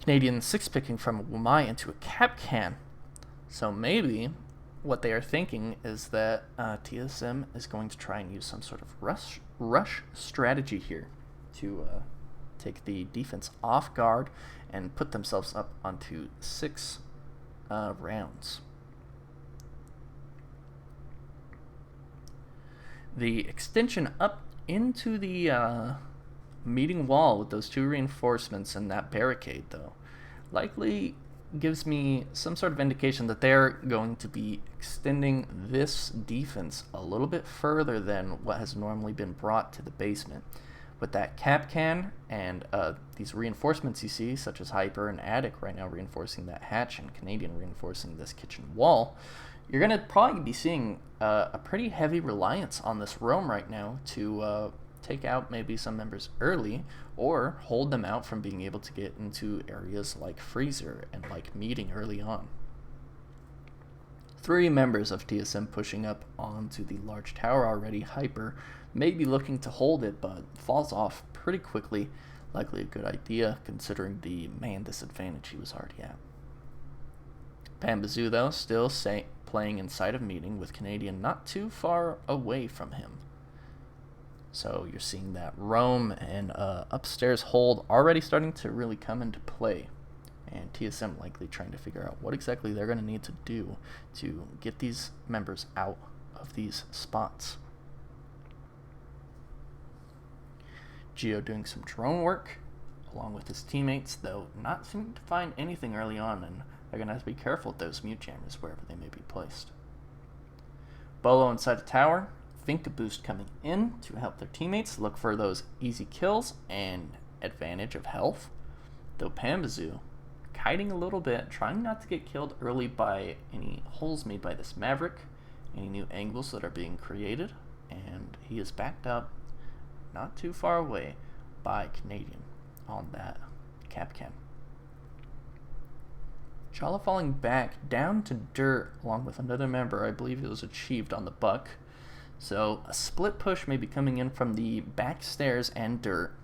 Speaker 1: Canadian 6-picking from a Wamai into a cap can. So maybe what they are thinking is that TSM is going to try and use some sort of rush strategy here to take the defense off guard and put themselves up onto 6 rounds. The extension up into the meeting wall with those 2 reinforcements and that barricade, though, likely gives me some sort of indication that they're going to be extending this defense a little bit further than what has normally been brought to the basement. With that cap can and these reinforcements you see, such as Hyper and Attic right now reinforcing that hatch and Canadian reinforcing this kitchen wall, you're going to probably be seeing a pretty heavy reliance on this roam right now to take out maybe some members early or hold them out from being able to get into areas like Freezer and like meeting early on. 3 members of TSM pushing up onto the large tower already. Hyper may be looking to hold it, but falls off pretty quickly. Likely a good idea considering the man disadvantage he was already at. Pambazoo, though, still playing inside of meeting with Canadian not too far away from him. So you're seeing that roam and upstairs hold already starting to really come into play. And TSM likely trying to figure out what exactly they're going to need to do to get these members out of these spots. Geo doing some drone work along with his teammates, though not seeming to find anything early on, and they're going to have to be careful with those mute jammers wherever they may be placed. Bolo inside the tower. Finka boost coming in to help their teammates look for those easy kills and advantage of health. Though Pambazoo kiting a little bit, trying not to get killed early by any holes made by this Maverick, any new angles that are being created, and he is backed up not too far away by Canadian on that Capcan. Chala falling back down to dirt along with another member. I believe it was achieved on the Buck. So a split push may be coming in from the back stairs and dirt.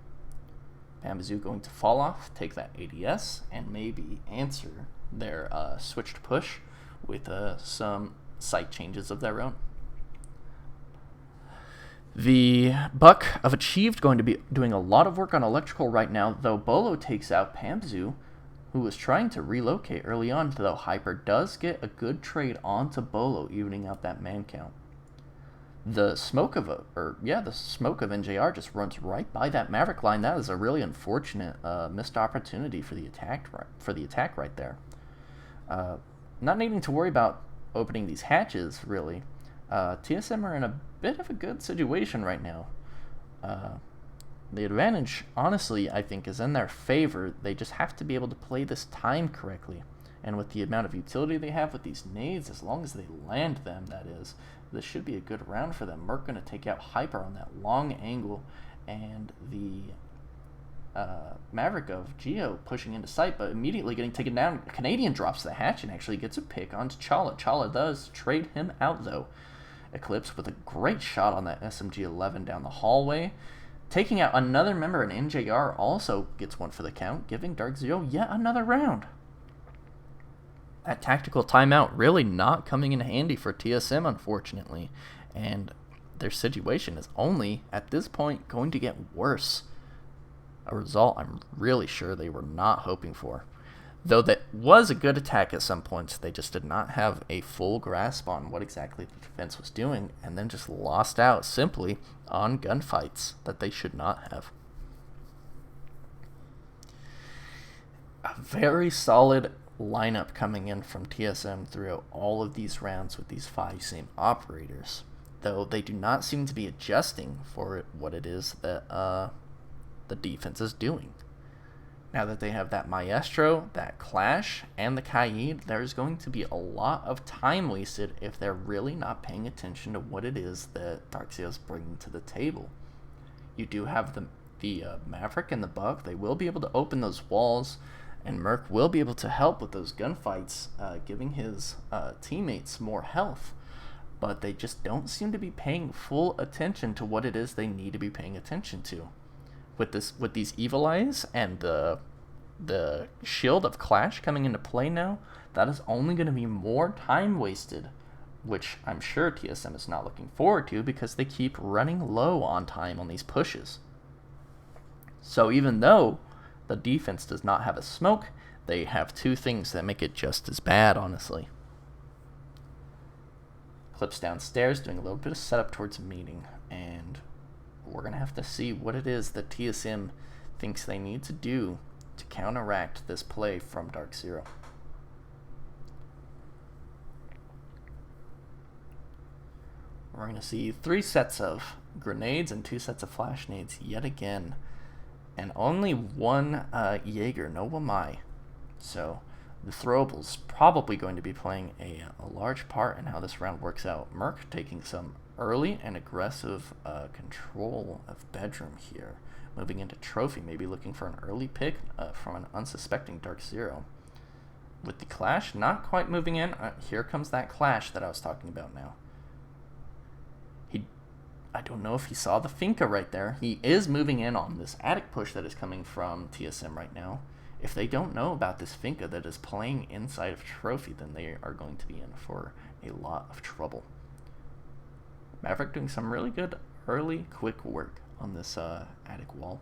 Speaker 1: Pambazoo going to fall off, take that ADS, and maybe answer their switched push with some site changes of their own. The Buck of Achieved going to be doing a lot of work on electrical right now, though Bolo takes out Pambazoo, who was trying to relocate early on, though Hyper does get a good trade onto Bolo, evening out that man count. The smoke of NJR just runs right by that Maverick line. That is a really unfortunate missed opportunity for the attack right there. Not needing to worry about opening these hatches really. TSM are in a bit of a good situation right now. The advantage, honestly, I think, is in their favor. They just have to be able to play this time correctly. And with the amount of utility they have with these nades, as long as they land them, that is, this should be a good round for them. Merc going to take out Hyper on that long angle, and the Maverick of Geo pushing into sight, but immediately getting taken down. Canadian drops the hatch and actually gets a pick onto Chala. Chala does trade him out, though. Eclipse with a great shot on that SMG-11 down the hallway. Taking out another member, and NJR also gets one for the count, giving DarkZero yet another round. That tactical timeout really not coming in handy for TSM, unfortunately, and their situation is only, at this point, going to get worse. A result I'm really sure they were not hoping for. Though that was a good attack at some points, they just did not have a full grasp on what exactly the defense was doing, and then just lost out simply on gunfights that they should not have. A very solid lineup coming in from TSM throughout all of these rounds with these 5 same operators, though they do not seem to be adjusting for what it is that the defense is doing. Now that they have that Maestro, that Clash, and the Kaid, there's going to be a lot of time wasted if they're really not paying attention to what it is that DarkZero is bringing to the table. You do have the Maverick and the Buck. They will be able to open those walls, and Merc will be able to help with those gunfights, giving his teammates more health. But they just don't seem to be paying full attention to what it is they need to be paying attention to. With these Evil Eyes and the Shield of Clash coming into play now, that is only going to be more time wasted, which I'm sure TSM is not looking forward to because they keep running low on time on these pushes. So even though the defense does not have a smoke, they have 2 things that make it just as bad, honestly. Clips downstairs doing a little bit of setup towards a meeting, and we're going to have to see what it is that TSM thinks they need to do to counteract this play from DarkZero. We're going to see 3 sets of grenades and 2 sets of flash nades yet again. And only 1 Jaeger, no Wamai. So the throwables probably going to be playing a large part in how this round works out. Merc taking some early and aggressive control of bedroom here. Moving into trophy, maybe looking for an early pick from an unsuspecting DarkZero. With the Clash not quite moving in, here comes that Clash that I was talking about now. I don't know if he saw the Finka right there. He is moving in on this attic push that is coming from TSM right now. If they don't know about this Finka that is playing inside of trophy, then they are going to be in for a lot of trouble. Maverick doing some really good early quick work on this attic wall,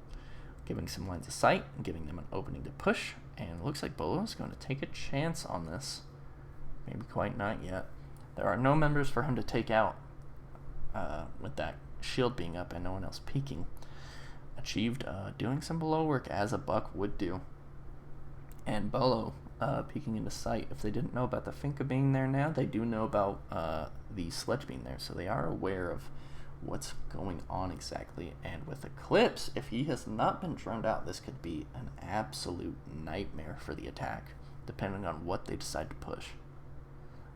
Speaker 1: giving some lines of sight and giving them an opening to push, and it looks like Bolo is going to take a chance on this. Maybe quite not yet. There are no members for him to take out with that shield being up and no one else peeking. Achieved doing some below work as a buck would do. And Bolo peeking into sight. If they didn't know about the Finca being there now, they do know about the sledge being there, so they are aware of what's going on exactly. And with Eclipse, if he has not been droned out, this could be an absolute nightmare for the attack, depending on what they decide to push.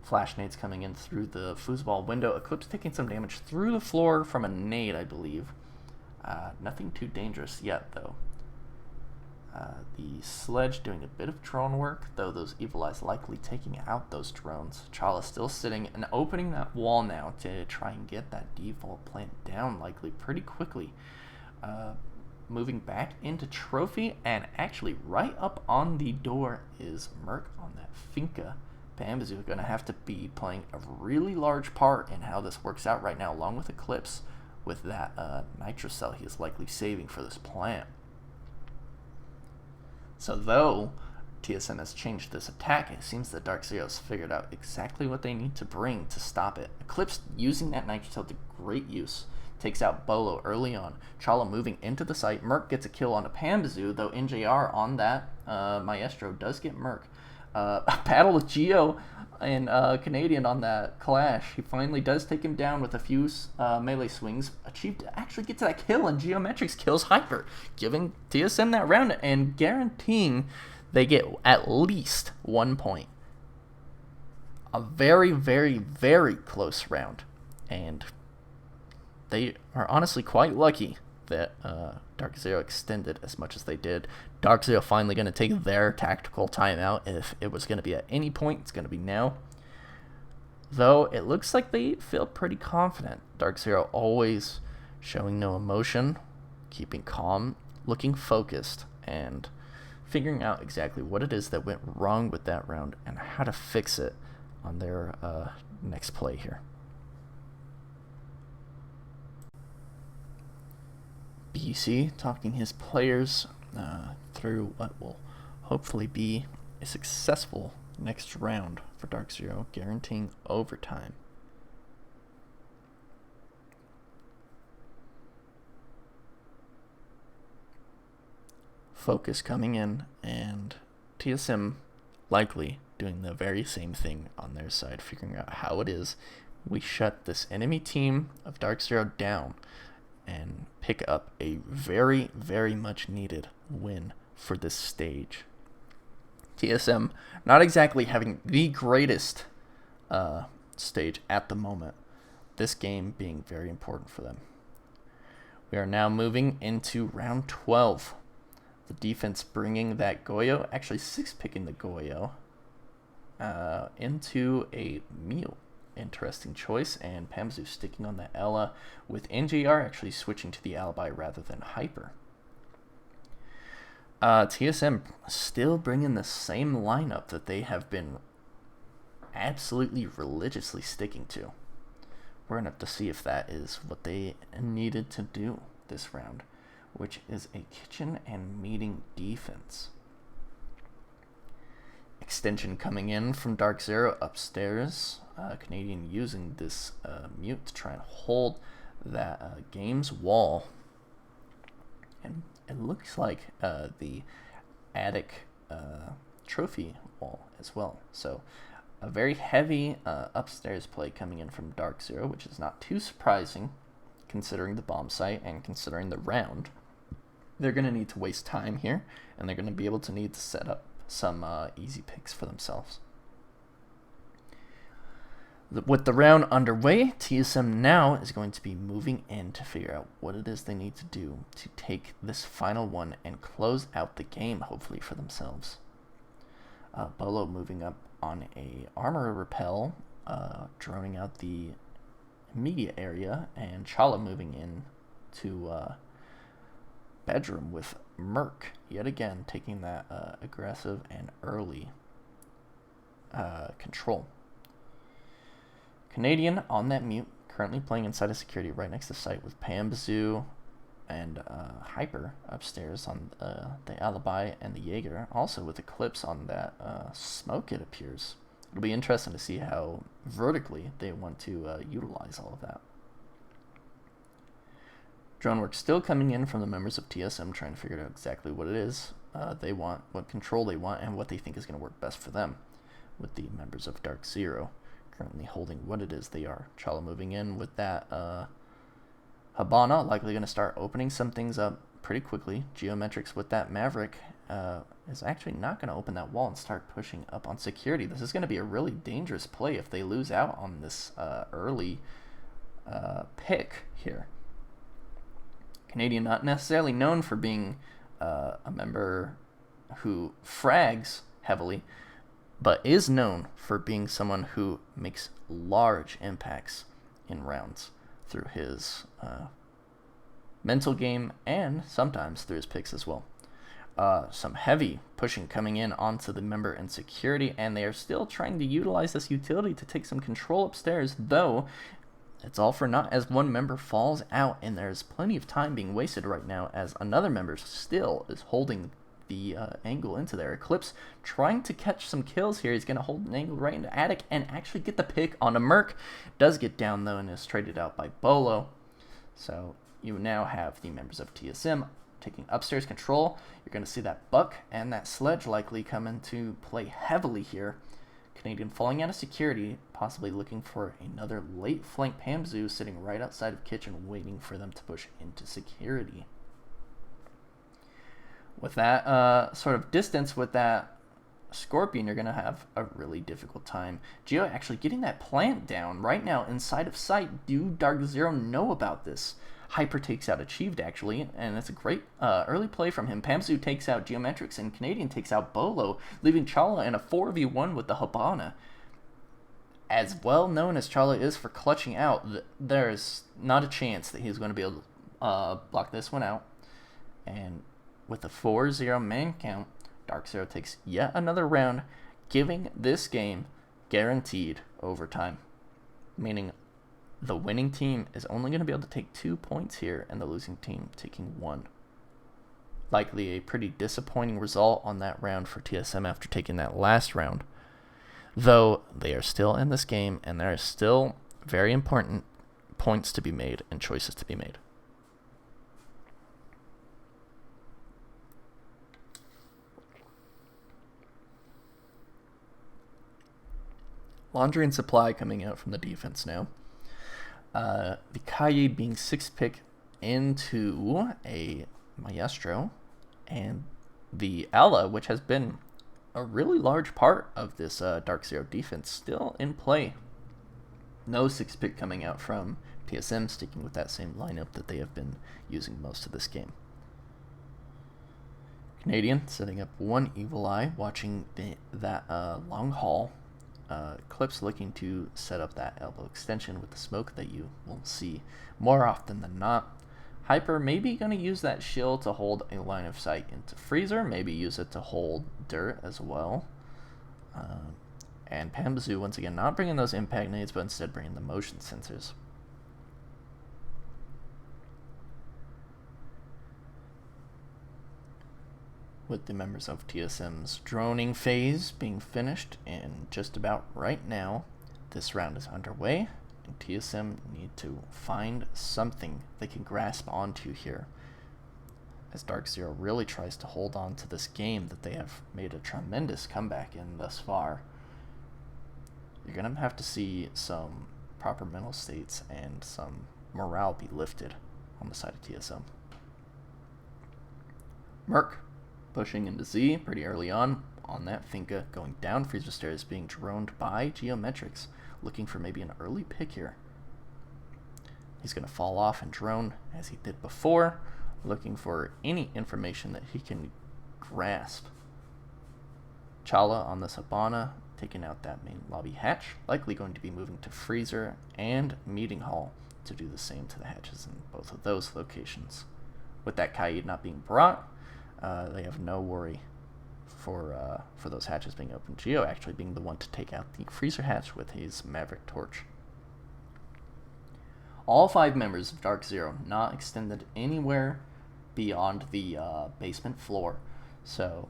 Speaker 1: Flash nades coming in through the foosball window. Eclipse taking some damage through the floor from a nade, I believe. Nothing too dangerous yet, though. The sledge doing a bit of drone work, though those Evil Eyes likely taking out those drones. Chala still sitting and opening that wall now to try and get that default plant down, likely pretty quickly. Moving back into Trophy, and actually right up on the door is Merc on that Finca. Bambazu are going to have to be playing a really large part in how this works out right now, along with Eclipse, with that Nitrocell he is likely saving for this plant. So though TSM has changed this attack, it seems that DarkZero has figured out exactly what they need to bring to stop it. Eclipse using that Nitrocell to great use. Takes out Bolo early on. Chala moving into the site. Merc gets a kill on a Pambazu, though NJR on that Maestro does get Merc. A battle with Geo and Canadian on that clash. He finally does take him down with a few melee swings. Achieved to actually get to that kill, and Geometrics kills Hyper, giving TSM that round and guaranteeing they get at least 1 point. A very, very, very close round, and they are honestly quite lucky that DarkZero extended as much as they did. DarkZero finally going to take their tactical timeout. If it was going to be at any point, it's going to be now. Though it looks like they feel pretty confident. DarkZero always showing no emotion, keeping calm, looking focused, and figuring out exactly what it is that went wrong with that round and how to fix it on their next play here. BC talking his players through what will hopefully be a successful next round for DarkZero, guaranteeing overtime. Focus coming in, and TSM likely doing the very same thing on their side, figuring out how it is we shut this enemy team of DarkZero down and pick up a very, very much needed win for this stage. TSM not exactly having the greatest stage at the moment, this game being very important for them. We are now moving into round 12. The defense bringing that Goyo, actually 6-picking the Goyo, into a Mew. Interesting choice, and Pamzu sticking on the Ella, with NJR actually switching to the Alibi rather than Hyper. TSM still bringing the same lineup that they have been absolutely religiously sticking to. We're going to have to see if that is what they needed to do this round, which is a kitchen and meeting defense. Extension coming in from DarkZero upstairs. Canadian using this mute to try and hold that game's wall. And it looks like the attic trophy wall as well. So a very heavy upstairs play coming in from DarkZero, which is not too surprising considering the bomb site and considering the round. They're going to need to waste time here, and they're going to be able to need to set up some easy picks for themselves. With the round underway, TSM now is going to be moving in to figure out what it is they need to do to take this final one and close out the game, hopefully for themselves. Bolo moving up on a armor repel, droning out the immediate area, and Chala moving in to bedroom with Merc, yet again taking that aggressive and early control. Canadian on that mute, currently playing inside of security right next to site with Pambazoo and Hyper upstairs on the Alibi and the Jaeger, also with Eclipse on that smoke, it appears. It'll be interesting to see how vertically they want to utilize all of that. Drone work still coming in from the members of TSM, trying to figure out exactly what it is they want, what control they want, and what they think is going to work best for them, with the members of DarkZero currently holding what it is they are. Chala moving in with that Habana, likely going to start opening some things up pretty quickly. Geometrics with that Maverick is actually not going to open that wall and start pushing up on security. This is going to be a really dangerous play if they lose out on this early pick here. Canadian, not necessarily known for being a member who frags heavily, but is known for being someone who makes large impacts in rounds through his mental game and sometimes through his picks as well. Some heavy pushing coming in onto the member in security, and they are still trying to utilize this utility to take some control upstairs, though it's all for naught as one member falls out, and there's plenty of time being wasted right now as another member still is holding the angle into there. Eclipse trying to catch some kills here. He's going to hold an angle right into Attic and actually get the pick on a Merc. Does get down though and is traded out by Bolo. So you now have the members of TSM taking upstairs control. You're going to see that Buck and that Sledge likely come into play heavily here. Canadian falling out of security, possibly looking for another late flank Pamzoo sitting right outside of kitchen waiting for them to push into security. With that sort of distance with that Scorpion, you're going to have a really difficult time. Geo actually getting that plant down right now inside of sight. Do DarkZero know about this? Hyper takes out Achieved actually, and it's a great early play from him. Pamzoo takes out Geometrics, and Canadian takes out Bolo, leaving Chala in a 4v1 with the Habana. As well known as Chala is for clutching out, there's not a chance that he's going to be able to block this one out. And with a 4-0 man count, DarkZero takes yet another round, giving this game guaranteed overtime. Meaning the winning team is only going to be able to take 2 points here, and the losing team taking 1. Likely a pretty disappointing result on that round for TSM after taking that last round. Though they are still in this game, and there are still very important points to be made and choices to be made. Laundry and Supply coming out from the defense now. The Kaye being 6th pick into a Maestro, and the Ella, which has been a really large part of this DarkZero defense, still in play. No 6th pick coming out from TSM, sticking with that same lineup that they have been using most of this game. Canadian setting up one Evil Eye, watching that long haul. Eclipse looking to set up that elbow extension with the smoke that you will see more often than not. Hyper maybe going to use that shield to hold a line of sight into Freezer, maybe use it to hold Dirt as well. And Pambazoo once again not bringing those impact nades, but instead bringing the motion sensors. With the members of TSM's droning phase being finished and just about right now, this round is underway, and TSM need to find something they can grasp onto here, as DarkZero really tries to hold on to this game that they have made a tremendous comeback in thus far. You're going to have to see some proper mental states and some morale be lifted on the side of TSM. Merc pushing into Z pretty early on that Finca, going down Freezer stairs, being droned by Geometrics, looking for maybe an early pick here. He's going to fall off and drone as he did before, looking for any information that he can grasp. Chala on the Sabana, taking out that main lobby hatch, likely going to be moving to Freezer and Meeting Hall to do the same to the hatches in both of those locations. With that Kaid not being brought, they have no worry for those hatches being open. Geo actually being the one to take out the Freezer hatch with his Maverick Torch. all 5 members of DarkZero not extended anywhere beyond the basement floor. So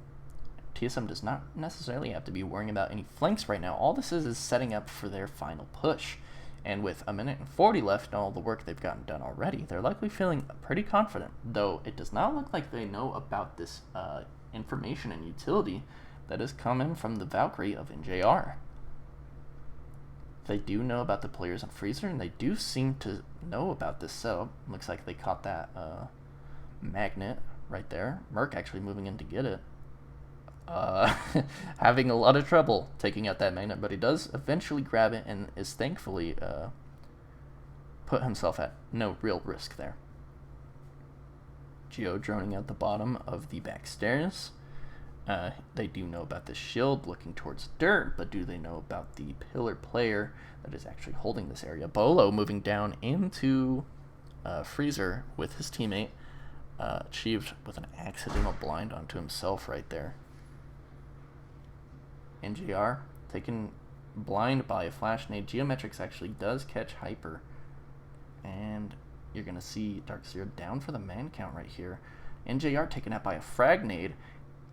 Speaker 1: TSM does not necessarily have to be worrying about any flanks right now. All this is setting up for their final push. And with a minute and 40 left and all the work they've gotten done already, they're likely feeling pretty confident, though it does not look like they know about this information and utility that has come in from the Valkyrie of NJR. They do know about the players on Freezer, and they do seem to know about this setup. Looks like they caught that magnet right there. Merc actually moving in to get it. Having a lot of trouble taking out that magnet, but he does eventually grab it and is thankfully put himself at no real risk there. Geo droning out the bottom of the back stairs. They do know about the shield looking towards dirt, but do they know about the pillar player that is actually holding this area? Bolo moving down into Freezer with his teammate, achieved with an accidental blind onto himself right there. NGR taken blind by a flash nade. Geometrics actually does catch Hyper, and you're going to see DarkZero down for the man count right here. NJR taken out by a frag nade,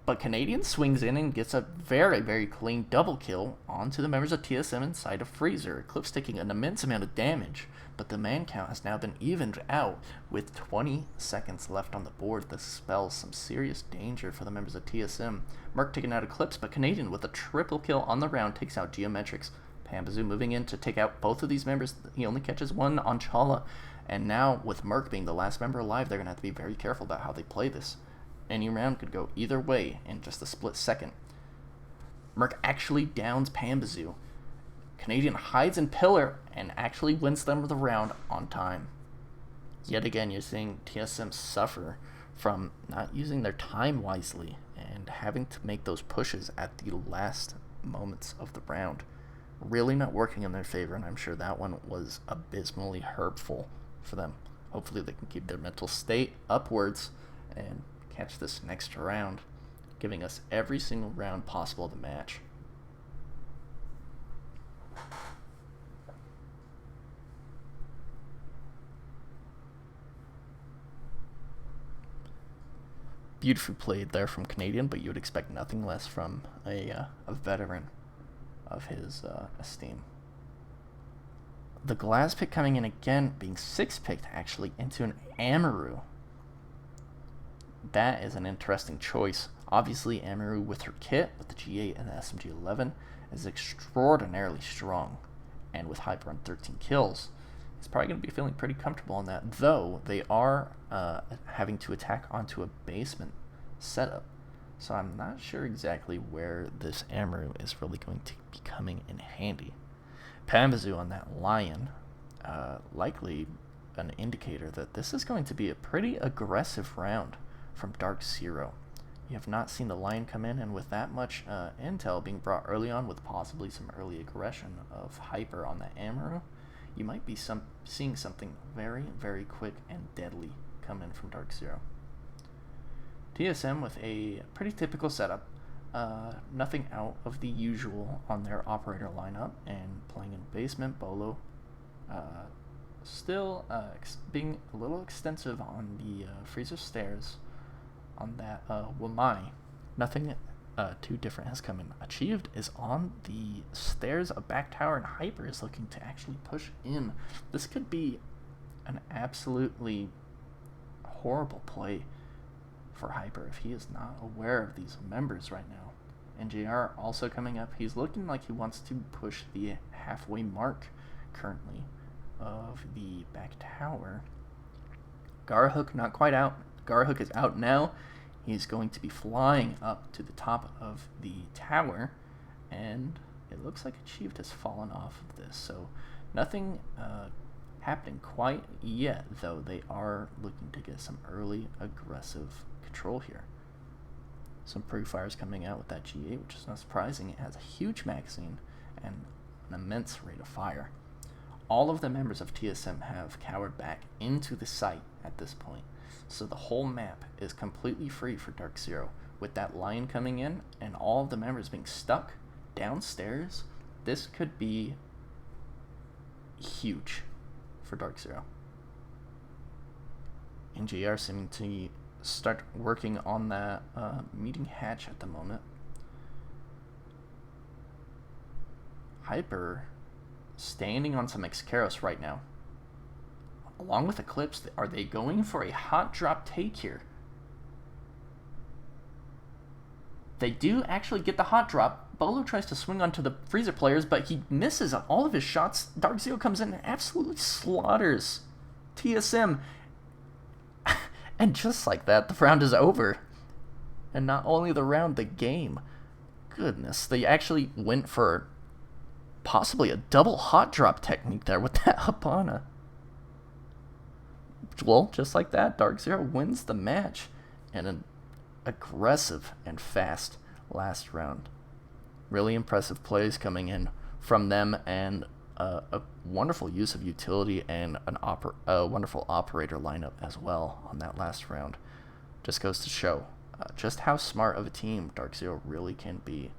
Speaker 1: but Canadian swings in and gets a very, very clean double kill onto the members of TSM inside of Freezer. Eclipse taking an immense amount of damage, but the man count has now been evened out with 20 seconds left on the board. This spells some serious danger for the members of TSM. Merc taking out Eclipse, but Canadian with a triple kill on the round takes out Geometrics. Pambazoo moving in to take out both of these members. He only catches one on Chala, and now with Merc being the last member alive, they're going to have to be very careful about how they play this. Any round could go either way in just a split second. Merc actually downs Pambazoo. Canadian hides in pillar and actually wins them the round on time. Yet again, you're seeing TSM suffer from not using their time wisely and having to make those pushes at the last moments of the round. Really not working in their favor, and I'm sure that one was abysmally hurtful for them. Hopefully they can keep their mental state upwards and catch this next round, giving us every single round possible of the match. Beautifully played there from Canadian, but you would expect nothing less from a veteran of his esteem. The glass pick coming in again, being 6-picked actually into an Amaru. That is an interesting choice. Obviously, Amaru with her kit, with the G8 and the SMG-11, is extraordinarily strong. And with Hyper on 13 kills, he's probably going to be feeling pretty comfortable on that, though they are having to attack onto a basement setup. So I'm not sure exactly where this Amaru is really going to be coming in handy. Pambazoo on that Lion, likely an indicator that this is going to be a pretty aggressive round from DarkZero. You have not seen the Lion come in, and with that much intel being brought early on with possibly some early aggression of Hyper on the Amaru, you might be seeing something very, very quick and deadly come in from DarkZero. TSM with a pretty typical setup. Nothing out of the usual on their operator lineup, and playing in basement. Bolo still being a little extensive on the Freezer stairs on that Wamai. Nothing too different has come in. Achieved is on the stairs of back tower, and Hyper is looking to actually push in. This could be an absolutely horrible play for Hyper if he is not aware of these members right now. NJR also coming up. He's looking like he wants to push the halfway mark currently of the back tower. Garhook not quite out. Garhook is out now. He's going to be flying up to the top of the tower, and it looks like Achieved has fallen off of this. So nothing happening quite yet, though they are looking to get some early aggressive control here. Some pre-fires coming out with that G8, which is not surprising. It has a huge magazine and an immense rate of fire. All of the members of TSM have cowered back into the site at this point, so the whole map is completely free for DarkZero. With that Lion coming in and all of the members being stuck downstairs, this could be huge for DarkZero. and JR seeming to start working on that meeting hatch at the moment. Hyper standing on some Excaros right now. Along with Eclipse, are they going for a hot drop take here? They do actually get the hot drop. Bolo tries to swing onto the Freezer players, but he misses on all of his shots. DarkZero comes in and absolutely slaughters TSM. And just like that, the round is over. And not only the round, the game. Goodness, they actually went for possibly a double hot drop technique there with that Hapana. Well, just like that, DarkZero wins the match. And an aggressive and fast last round. Really impressive plays coming in from them, and a wonderful use of utility and a wonderful operator lineup as well on that last round. Just goes to show just how smart of a team DarkZero really can be.